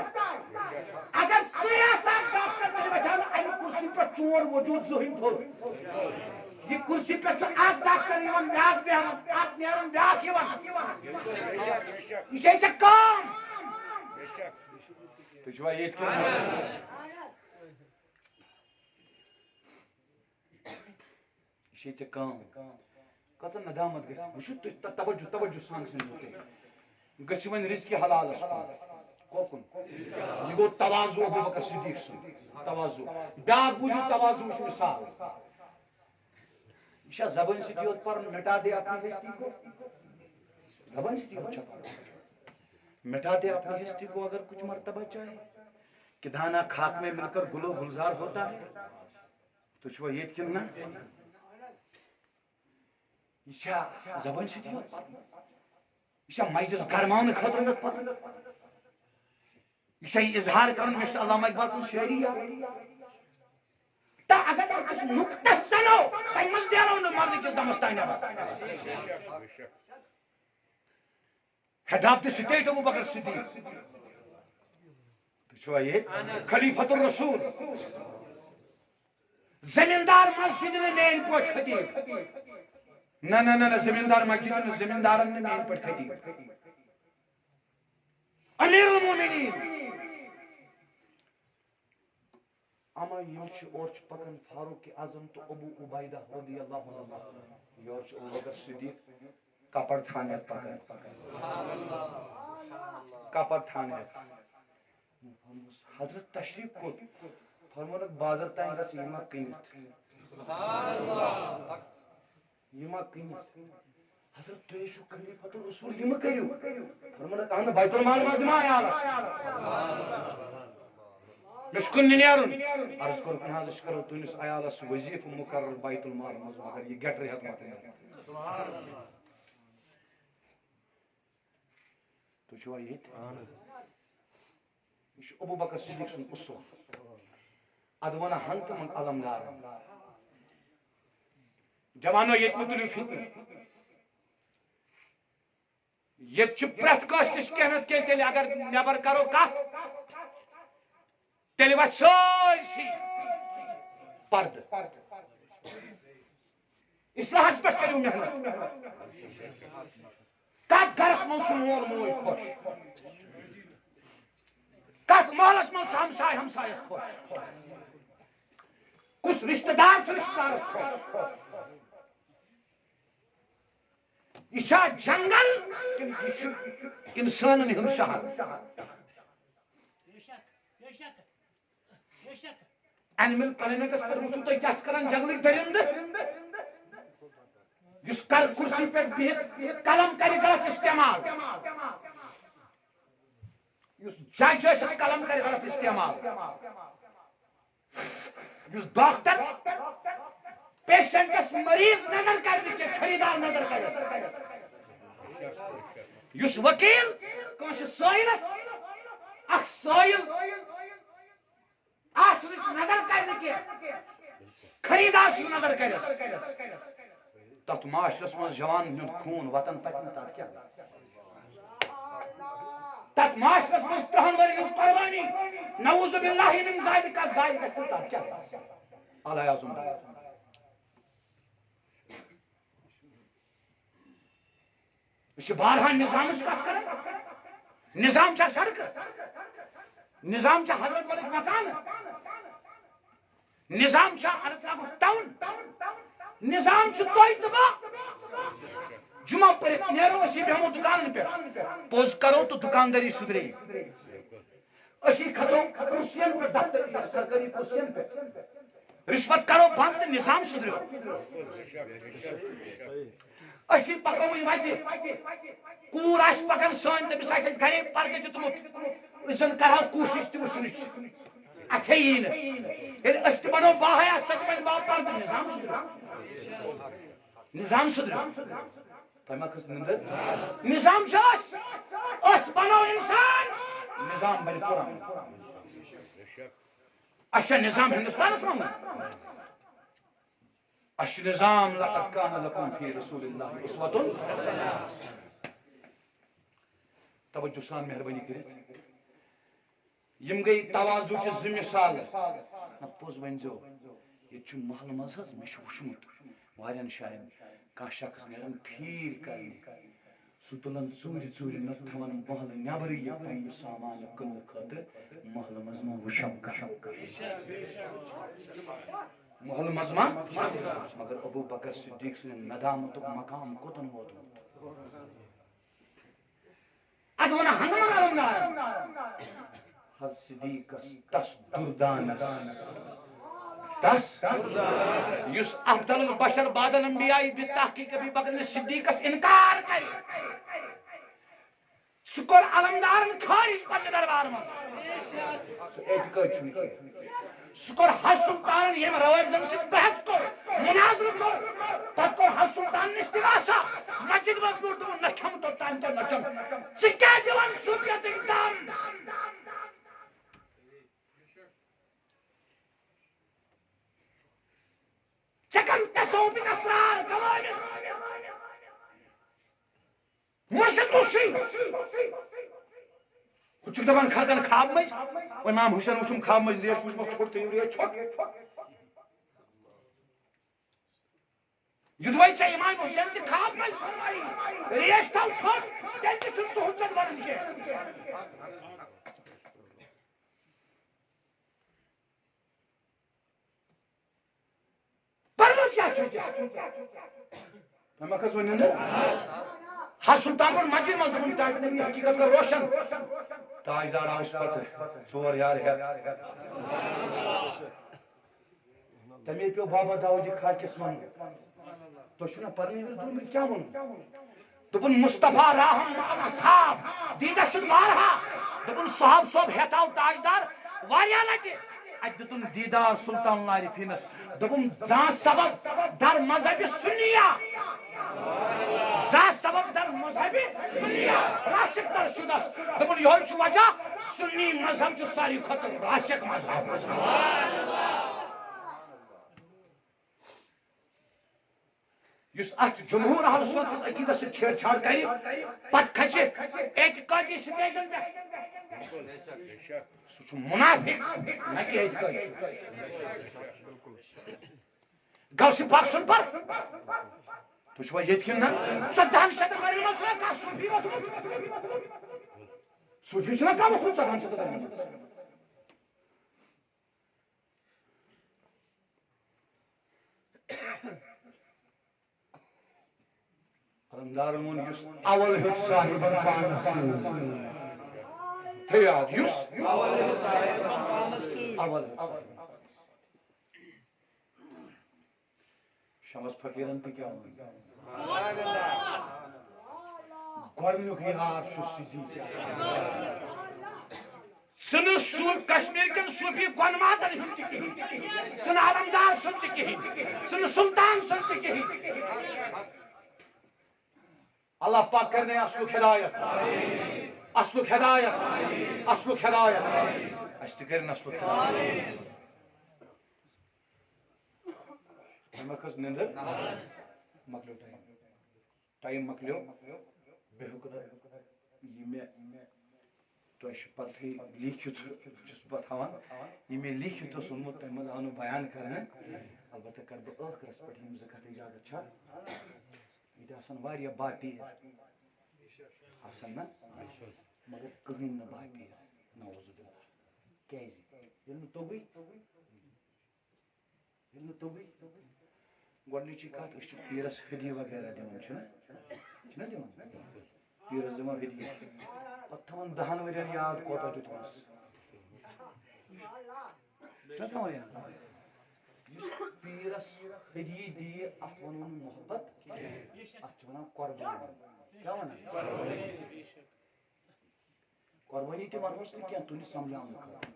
اگر ژٕ آسان ڈاکٹر تیٚلہِ وۄتھیو نہٕ اَمہِ کُرسی پٮ۪ٹھ چون وجوٗد زٕہٕنۍ تھوٚد یہ کرسی پہ چھُ اکھ ڈاکٹر یِوان بیٛاکھ بیٚہوان اکھ نیران بیٛاکھ یِوان یہِ چھے ژےٚ کٲم تُہۍ چھُوا ییٚتہِ کِنہٕ یہِ چھے ژےٚ کٲم کۭژاہ ندامت گژھِ وٕچھِو تُہۍ توجہ توجہ سان سٕنٛزِو تُہۍ گٔژھِو وۄنۍ رِزقہِ حلالس کُن کوکُن یہِ گوٚو تواضوٗ ابوٗ بکر صدیق سُنٛد تواضوٗ بیٛاکھ بوٗزِو تواضوٗوٕچ مِثال یہ زبان سے یوت پر مٹا دے اپنی ہستی کو زبان سے یوت چھپا مٹا دے اپنی ہستی کو اگر کچھ مرتبہ چاہے کہ دانا خاک میں مل کر گلو گلزار ہوتا ہے تو چھو یہ کن نا یہ زبان سے یوت پر یہ مجلس گرمان خاطر یوت پر یہ اظہار کرن میں علامہ اقبال سن شاعری اگر کس نقطہ سنو تم مز دیرو نہ مرد کس دمس تاین head of the state Abu Bakr صدیق تو چھو یہ خلیفۃ الرسول زمیندار مسجد میں مین پوش خطیب نہ زمیندار مسجد میں زمیندارن نے مین پوش خطیب امیر المومنین اما یہ اور پکن فاروق اعظم تو ابو عبیدہ رضی اللہ عنہ یہ ابو بکر صدیق کپڑ تھانے پکن کپڑ تھانے حضرت تشریف کو فرمون بازار تائیں گس یما کنت سبحان اللہ یما کنت حضرت تو شو خلیفۃ الرسول یما کریو فرمون کہن بیت المال ما دما سبحان اللہ مشکل نیرون عرض کر حاضر کرو تنس عیالس وظیفہ مقرر بیت المال مز مگر یہ گٹر ہت مت سبحان اللہ تو چھو یہ ابو بکر صدیق سن اسوہ ادوانا ہنت من علمدار جوانو یہ متلو فتنہ یہ پرت کاشتش کہنت کہ تیل اگر نبر کرو کت تیل وات سورسی پرد اصلاحس پہ کرو محنت کت گرس من سو مول موج خوش کت محلس من ہمسائے ہمسائس خوش کس رشتہ دار سے رشتہ دارس خوش یہ جنگل یہ انسان ہند شہر اینیمل پلانٹس پر وچھو تھی کیا کران جنگلک درند اس کرسی پہ بہت قلم کر غلط استعمال اس جج قلم کر غلط استعمال اس ڈاکٹر پیشنٹس مریض نظر کر کے خریدار نظر کر اس وکیل کنس سائلس اخ سائل نظر کر کے خریدار نظر کر تک معاشرس من جوان ہند خون وطن پتہ تک کیا تک معاشرس من 3 ورین قربانی نعوذ باللہ من ذالک زائد گژھِ تک کیا اعلی اعظم یہ بارہا نظام کت کر نظام چھ سڑک نظام چھ حضرت ملک مکان نظام چھ اننت ناگ ٹاؤن نظام چھ توئی تبا جمعہ پر نیرو اسی بیہمو دکان پہ پوز کرو تو دکانداری سدھرے اسی کھتو کرسین پہ دفتر سرکاری کرسین پہ رشوت کرو بند نظام سدھرو اسی پکو وجہ کور آس پکان سن تمس آس گھرے پردے دتمت اسن کرو کوشش تہ وچھنچ اتھے یی نہ اس تہ بنو باہیا سچ پہ با پردے نظام سدھرو نظام سدھرو تمہ کس نندر نظام شاش اس بنو انسان نظام بن قرآن اچھا نظام ہندوستان من اش نظام لقد كان لكم في رسول الله اسوة توجہ سان مہربانی کرت یم گئی تواضع چ زٕ مثال نہ پوز ونزو یہ محل مز حظ مے وچھمت واریاہن جاین کانٛہہ شخص نیران پھیٖر کرنہِ سُہ تُلان ژوٗرِ ژوٗرِ نتہٕ تھاوان محلہٕ نیبرٕے یہِ پنُن سامان کٕننہٕ خٲطرٕ محلہٕ منٛز ما وٕچھم محلہٕ منٛز ما مگر ابوٗ بکر صدیق سٕنٛدِ ندامتُک مقام کوٚتن ووتمُت ادٕ ونان ہنگامہ علمدارن حض صدیقس تس دردانس تس یس افضل البشر بعد الانبیاء بالتحقیق ابی بکر صدیقس انکار کر سہ کور علمدارن خارج پننہ دربار مز اعتقاد چھُنہٕ سہ کور حض سلطانن یم روابزن سۭتۍ بحث کور مناظرہ کور پتہٕ کور حض سلطانن استغاثہ مسجد مز بیوٗٹھ دوٚپُن نہ کھٮ۪م توٚتام تہٕ نہ چٮ۪م ژٕ کیٛاہ دِوان صوفیتٕکۍ دم چکم تصوفی اسرار قوانین مرشد مرشی کچھ دبان خلقن خواب مز امام حسین وچھم خواب مز ریش وچھم چھوٹ تھیو ریش چھوٹ یدوی چھ امام حسین تہ خواب مز فرمائی ریش تھو چھوٹ تیل تہ چھُنہٕ سُہ حجت بنان کینٛہہ حض سلطان کو مسجد مز دوٚپُن تاج نبی حقیقت کر روشن تاجدار آوُس پتہٕ 4 یار ہٮ۪تھ تمے پیو بابا داودِ خاکس ون تُہۍ چھُو نا پرنٲوِتھ دوٚپُن کیٛاہ ووٚن دوٚپُن مصطفیٰ راہم مع اصحاب دیدس چھُنہٕ بارہا دوٚپُن صحاب صٲب ہٮ۪تھ آو تاجدار واریاہ لٹہِ اتہ دتن دیدار سلطان العارفینس دوٚپُن زان سبب در مذہب سنیہ زان سبب در مذہب سنیہ راشق تر شدس دوٚپُن یہوے چھُ وجہ سنی مذہب چھُ ساروی کھۄتہٕ راشق مذہب یُس اتھ جمہوٗر اہل سنت عقیدس سۭتۍ چھیڑ چھاڑ کرِ پتہٕ کھسہِ اعتقادی سٹیجن پٮ۪ٹھ سُہ چھُ منافق نہ کہ اعتقادی غوث پاک سُنٛد پر تُہۍ چھُوا ییٚتہِ کِنہٕ نہ 14 شتن ؤرین منٛز چھُنہ کانٛہہ صوٗفی ووٚتھمُت صوٗفی چھُنہ کانٛہہ ووٚتھمُت 14 شتن ؤرین منٛز علمدار مون یس اول ہیوت صاحبن پانس تھیاد یس اول ہیوت شمس فقیرن تہ کیا گۄڈنیُک یار چھُ سِدی سن کشمیر کن صوفی گۄنماتن ہُنٛد تہِ کِہیٖنۍ سن علمدار سُنٛد تہِ کِہیٖنۍ سن سلطان سُنٛد تہِ کِہیٖنۍ اللہ پاک کرنے اصلُک ہدایت اصلُک ہدایت اصلُک ہدایت اَسہِ تہِ کٔرِنۍ اصلُک ہدایت مےٚ کھٔژ نِندٕر مۄکلیو ٹایم مۄکلیو بیٚیہِ خۄدا یہِ مےٚ تۄہہِ چھِ پتہٕے لیٖکھِتھ چھُس بہٕ تھاوان یہِ مےٚ لیٖکھِتھ اوس اوٚنمُت تَمہِ منٛز آو نہٕ بیان کرنہٕ البتہ کرٕ بہٕ ٲخرس پٮ۪ٹھ یِم زٕ کتھٕ اجازت چھا ییٚتہِ آسان واریاہ باپیٖر آسان نہ مگر کٕہٕنۍ نہٕ باپیٖر نعوذ باللہ کیازِ ییٚلہِ نہٕ توٚگُے گۄڈنِچی کتھ أسۍ چھِ پیٖرس ہدیہِ وغیرہ دِوان چھِنہ دِوان پیٖرس دِوان ہدیہِ پتہٕ تھاوان 10 ؤرین یاد کوتاہ دیُتمَس چھُنہ تھاوان یاد یُس پیٖرس ہدیہِ دِیہِ اتھ ونو نہٕ محبت اتھ چھِ ونان قۄربان کیاہ ونان قۄربٲنی تہِ ونہوس نہٕ کینٛہہ تُہۍ سمجھاونہٕ خٲطرٕ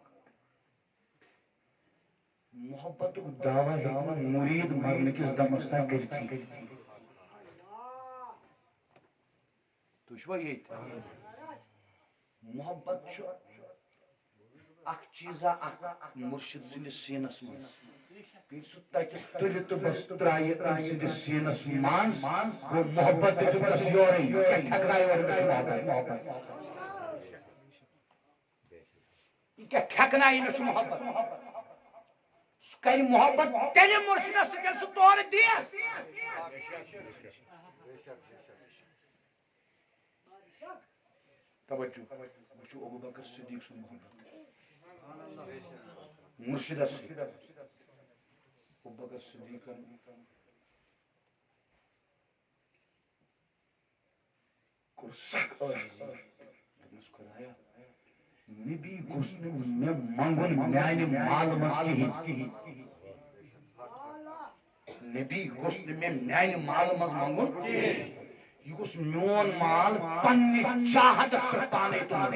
محبتُک دعویٰ ہیٚکہِ نہٕ مُریٖد مرنٕکِس دمس تام کٔرِتھٕے تُہۍ چھُوا ییٚتہِ محبت چھُ اکھ چیٖزا اکھ مُرشِد سٕنٛدِس سیٖنس منٛز ییٚلہِ سُہ تتہِ تُلہِ تہٕ بس ترٛایہِ أمۍ سٕنٛدِس سیٖنس منٛز گوٚو محبت دیُتُکھ یورے یہِ کیٛاہ ٹھیکنایہِ مےٚ چھُ محبت سُہ کرِ محبت تیٚلہِ مُرشِدس سۭتۍ ییٚلہِ سُہ تورٕ دِیس توجہ وٕچھو ابوٗ بکر صدیٖق سُنٛد محبت مُرشِدس سۭتۍ ابوٗ بکر صدیٖقن کوٚر سخ عٲجزی دوٚپنس خۄدایا نبی گوٚژھ نہٕ مےٚ منٛگُن میانہِ مالہٕ منٛز کِہیٖنۍ نبی گوٚژھ نہٕ مےٚ میانہِ مالہٕ منٛز منٛگُن یہِ گوٚژھ میون مال پننہِ چاہتس پٮ۪ٹھ پانے تُلُن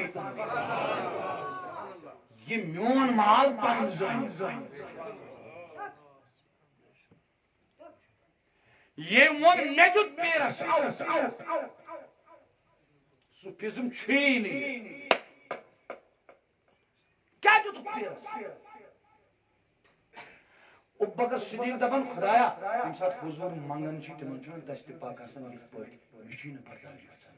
یہِ میون مال پنُن زٲنِتھ ییٚمۍ ووٚن مےٚ دیُت پیٖرس سُہ فِزم چھُیی نہٕ یہِ کیٛاہ دیُتُکھ پیٖرس ابوٗ بکر صدیٖق دپان خۄدایا ییٚمہِ ساتہٕ حضوٗر منٛگان چھِ تِمن چھُنہ دستہِ پاک آسان یِتھ پٲٹھۍ مےٚ چھُے نہٕ برداش گژھان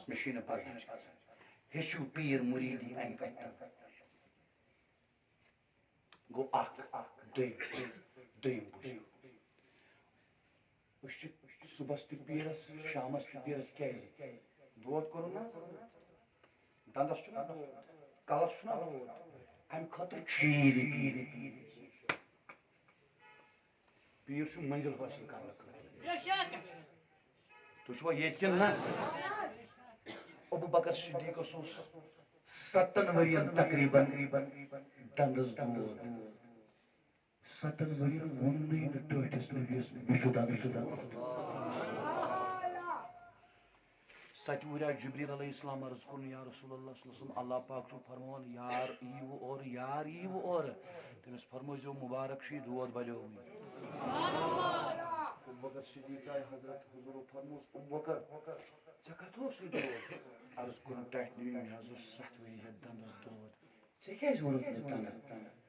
مےٚ چھُے نہٕ برداش گژھان ہیٚچھِو پیٖر مُریٖدی اَمہِ کتھِ گوٚو اکھ دوٚیِم بوٗزِو أسۍ چھِ صُبحس تہِ پیٖرس شامس تہِ پیٖرس کیازِ دود کوٚرُن نہ دندس چھُنہ دود کلس چھُنہ دود امہِ خٲطرٕ چھُ پیٖر چھُ منزِل حٲصِل کرنہٕ خٲطرٕ تُہۍ چھُوا ییٚتہِ کِنہٕ نہ ابوٗ بکر صدیٖقس اوس 7 ؤرین تقریٖبن دندس دود 7 ؤرین ووٚننُے نہٕ ٹٲٹھِس نبِیس مےٚ چھُ دند 7 ؤری جبریٖل علیہ السلام عرض کوٚرُن یا رسول اللہ صلی اللہ علیہ وسلم اللہ پاک چھُ فرماوان یار ییٖوٕ اورٕ یار ییٖوٕ اورٕ تٔمِس فرمٲیزیو مُبارک چھُ یہِ دود بلیومُت ابوٗ بکر صدیٖق آیہِ حضرت حضوٗرو فرمووُس ابوٗ بکر ژےٚ کتھ اوس یہِ دود عرض کوٚرُن ٹاٹھہِ نبی مےٚ حظ اوس 7 ؤری ہیٚتھ دندس دود ژےٚ کیازِ ووٚنُتھ مےٚ تنہٕ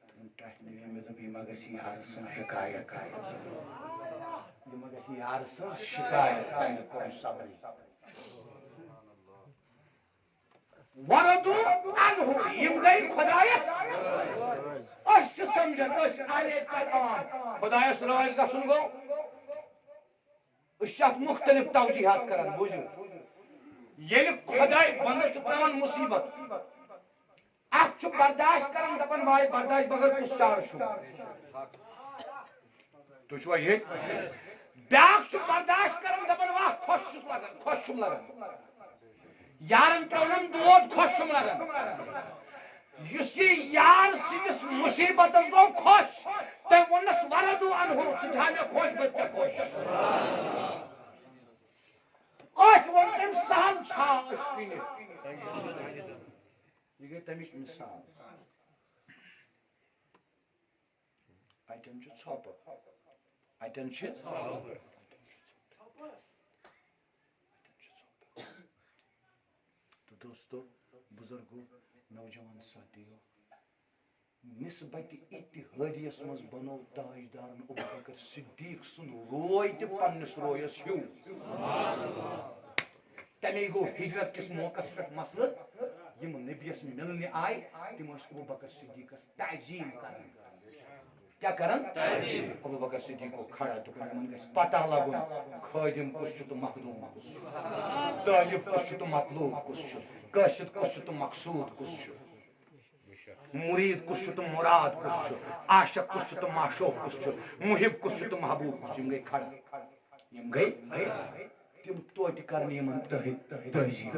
دوٚپُن ٹاٹھہِ نبی مےٚ دوٚپ یہِ ما گژھِ یارٕ سٕنٛز شِکایت یہِ ما گژھِ یارٕ سٕنٛز شِکایت تمہِ کوٚرُن صبرٕے وَرَدوٗ عَنْهُ یِم گٔے خۄدایس أسۍ چھِ سمجھان أسۍ آلے عام خۄدایس رٲضۍ گژھُن گوٚو أسۍ چھِ اتھ مختلف توجیہات کران بوٗزِو ییٚلہِ خۄداے بنٛدس چھُ پیٚوان مُصیبت اکھ چھُ برداشت کران دپان واے برداشت بغٲر کُس چارٕ چھُ تُہۍ چھُوا ییٚتہِ بیاکھ چھُ برداشت کران دپان واہ خوش چھُس لگان خوش چھُم لگان یارن ترٛونم دود خوش چھُم لگان یُس یہ یار سٕنٛدِس مُصیبتس گوٚو خوش تٔمۍ ووٚننس وردو انہو ژٕ تھاو مےٚ خوش بہٕ تہِ ژےٚ خوش أتھۍ ووٚن أمۍ سہل چھا أسۍ کٕنِتھ یہ گئی تمچ مثال اتن چھ ژھۄپہٕ اتن چھ تو دوستو بزرگو نوجوان ساتھیو نسبت اتحادیس مز بنو تاجدارن ابوبکر صدیق سن روی تہ پنس رویس ہیو تمے گو ہجرت کس موقع پہ مسئلہ یم نبیس ملنے آئے تم ابوبکر صدیقس تعظیم کران کیا کرن تعظیم ابوبکر صدیق کو کھڑا تو من گس پتہ لگن خادم کس تو مخدوم کس طالب کس تو مطلوب کس قاصد کس تو مقصود کس مرید کس تو مراد کس عاشق کس تو معشوق کس محب کس تو محبوب کس یم گئی کھڑا یم گئی تم توتہ کرن یمن تعظیم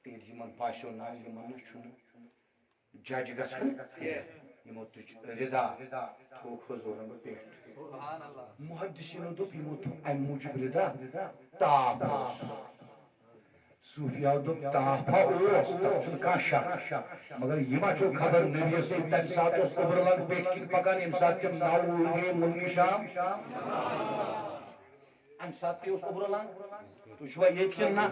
تیل یمن باسیو نا یمن چھن جج گژھن یمو تُج رضا تھوک حضورن پیٹھ محدثینو دوٚپ یمو تھوٚو امہِ موٗجوٗب رضا تاپھ اوس صوفیاو دوٚپ تاپھا اوس تتھ چھُنہٕ کانٛہہ شک مگر یہِ ما چھو خبر نبی سۭتۍ تمہِ ساتہٕ اوس اوبرلنگ پیٹھ کِنۍ پکان ییٚمہِ ساتہٕ تِم ناو گٔیے مُلکہِ شام امہِ ساتہٕ تہِ اوس اوبرلنگ تُہۍ چھُوا ییٚتہِ کِنہٕ نہ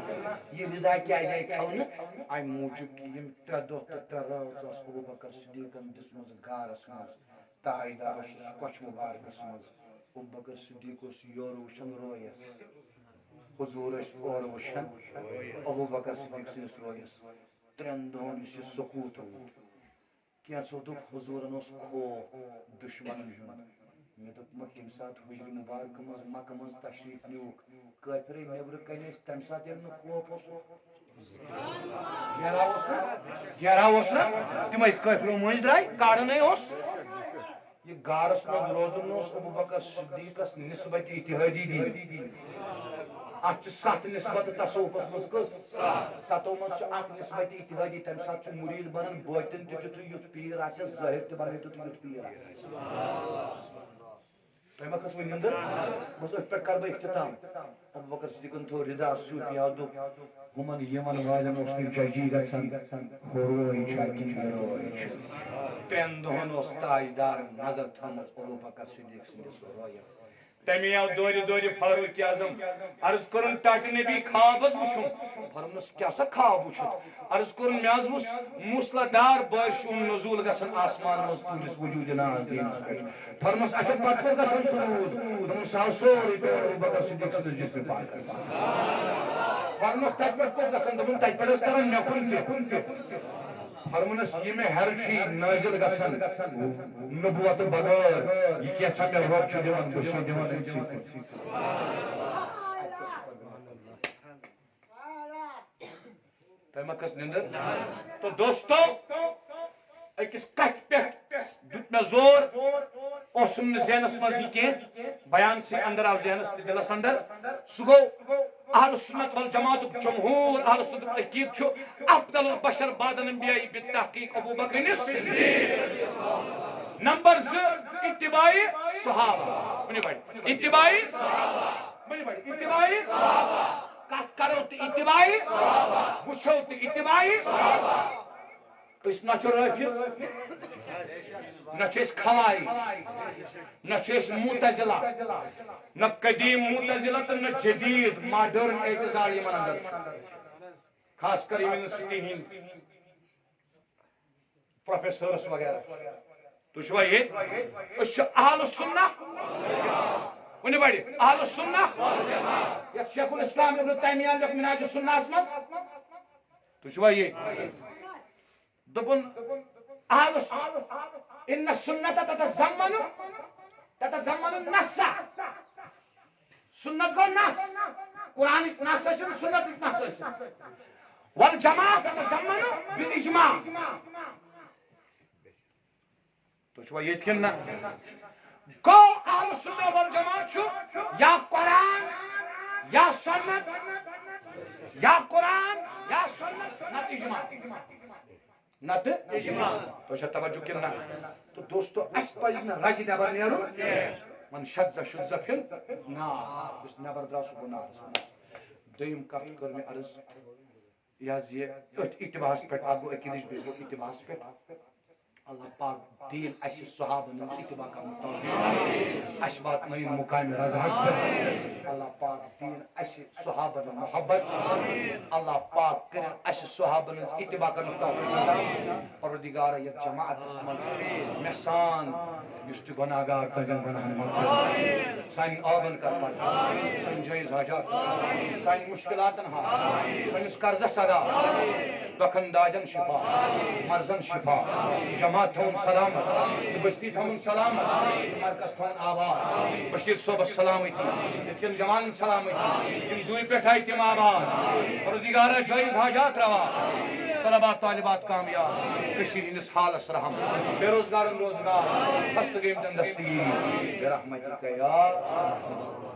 یہِ رضا کیازِ آیہِ تھاونہٕ امہِ موٗجوٗب کہِ یِم 3 دۄہ تہٕ 3 رٲژ ٲس ابوبکر صدیقن دِژمٕژ گارس منٛز تاجدار اوسُس کۄچھ مُبارکس منٛز ابوبکر صدیق اوس یورٕ وٕچھان رویس حضوٗر ٲسۍ اورٕ وٕچھان ابوبکر صدیق سٕنٛدِس رویس 3 دۄہن یُس یہِ سکوٗت روٗد کینٛژھو دوٚپ حضوٗرن اوس خوف دُشمنن ہُنٛد مےٚ دوٚپ ییٚمہِ ساتہٕ حجرِ مُبارکہٕ منٛز مکہٕ منٛز تشریٖف نیوٗکھ کٲفرے نیبرٕ کنہِ ٲسۍ تمہِ ساتہٕ ییٚلہِ نہٕ خوف اوس گیراو اوس نا تِمے کٲفرو مٔنٛزۍ درٛاے کارنٕے اوس یہ گارس منٛز روزُن اوس ابوبکر صدیقس نسبت اتحادی دین اتھ چھِ 7 نسبت تصوفس منٛز کٔژ 7 منٛز چھُ اکھ نسبت اتحادی تمہِ ساتہٕ چھُ مُریٖد بنان بٲطن تہِ تیُتھُے یُتھ پیٖر آسہِ ظٲہر تہِ بنان تیُتھُے یُتھ پیٖر آسہِ تۄہہِ ما کھٔژوٕ نِندٕر بس أتھۍ پٮ۪ٹھ کرٕ بہٕ اختتام ابوبکر صدیقن تھوٚو رضا صوفیاو دوٚپ ہُمن یِمن والٮ۪ن اوس نہٕ ججی گژھان ہوروے چھا کِنہٕ روے چھُ 3 دۄہن اوس تاجدار نظر تھٲومٕژ ابوبکر صدیق سٕنٛدِس رویس تمی آو دورِ فاروق اعظم عرض کرن ٹاٹہِ نبی خواب حظ وٕچھُم فرمونس کیٛاہ سا خواب وٕچھُتھ عرض کرن مےٚ حظ وُچھ موٗسلا دار بارشہِ ہُنٛد نزوٗل گژھان آسمان منٛز تُہنٛدِس وجوٗدِ ناز دیٖنس پٮ۪ٹھ فرمونس اچھا پتہٕ کوٚت گژھان سُہ روٗد دوٚپُن سُہ آو سورُے پیوٚو ابوبکر صدیق سٕنٛدِس جسمِ پاکس فرمونس تتہِ پٮ۪ٹھ کوٚت گژھان دوٚپُن تتہِ پٮ۪ٹھ ٲس کران مےٚ کُن تہِ فرمونس یہ مےٚ ہیرٕ چھُے نٲزِل گژھان نبوت بغٲر یہِ کینٛژھا مےٚ رۄب چھُ دِوان بہٕ چھُسے دِوان أمۍ سٕے تۄہہِ ما کھٔژ نِندٕر تو دوستو أکِس کتھِ پٮ۪ٹھ دیُت مےٚ زور اوسُم نہٕ ذہنس منٛز یہِ کینٛہہ بیانسٕے انٛدر آو ذہنس تہٕ دِلس انٛدر سُہ گوٚو اہل سنت والجماعتُک جمہوٗر اہل سنت عقیٖدٕ چھُ افضل البشر بعد الانبیاء بالتحقیق ابوبکر صدیق نمبر 2 اتباع صحابہ اتباع صحابہ کتھ کرو تہٕ اتباع صحابہ وٕچھو تہٕ اتباع صحابہ أسۍ نہ چھِ رٲفض نہ چھِ أسۍ خوارج نہ چھِ أسۍ معتزلہ نہ قدیم معتزلہ تہٕ نہ جدید ماڈرن اعتزال یِمن اندر چھُ خاص کر یونیورسٹی ہٕنٛدۍ پروفیسرس وغیرہ تُہۍ چھِوا ییٚتہِ أسۍ چھِ اہل سنہ ؤنِو بڑِ اہل سنہ یتھ شیخ الاسلام ابن تیمیہ لیوٚکھ منہاج السنہس منٛز تُہۍ چھِوا ییٚتہِ دوٚپُن اہل ان السنة تتضمن النص سنت گوٚو نص قرآنٕچ نص ٲسِن سنتٕچ نص ٲسِن والجماع تتضمن بالاجماع تُہۍ چھِوا ییٚتہِ کِنہٕ نہ گو اہل سنت والجماعت چھُ یا قرآن یا سنت یا قرآن یا سنت نت اجماع نت اجماع تو توجہ کِنہٕ نہ تو دوستو اس پزِ نہٕ رزِ نٮ۪بر نیرُن من شذ شذ فی النار یُس نٮ۪بر درٛاو سُہ گوٚو نارس منٛز دوٚیِم کتھ کٔر مےٚ عرض یہ حظ یہ أتھۍ اتباعس پٮ۪ٹھ اکھ گوٚو أکِس نِش بیٚیہِ گوٚو اتباعس پٮ۪ٹھ اللہ پاک دین اَسہِ صحابن ہُنٛد اتباع کرنُک توفیٖق اَسہِ واتنٲیِن مقامِ رضاہس پٮ۪ٹھ اللہ پاک دین اَسہِ صحابن ہُنٛد محبت اللہ پاک کٔرِن اَسہِ صحابن ہٕنٛز اتباع کرنُک توفیٖق عطا پروردگارا یتھ جماعتس منٛز مےٚ سان یُس تہِ گۄناہگار تگن گۄناہن مغفرت سانٮ۪ن آبن کر پردٕ سٲنۍ جٲیِز حاجات سانٮ۪ن مُشکلاتن حل سٲنِس قرضس ادا دۄکھن دادٮ۪ن شفا مرضن شفا جماعت تھاوُن سلامت بستی تھاوُن سلامت مرکز تھاوُن آباد بشیر صٲبس سلامتی ییٚتہِ کٮ۪ن جوانن سلامتی یِم دوٗرِ پٮ۪ٹھ آیہِ تِم آباد پروردگارا جٲیِز حاجات روا طلبات طالبات کامیاب کشیر ہندس حالس رحم بے روزگارن روزگار ہست گیمتن دستگیر برحمتک یا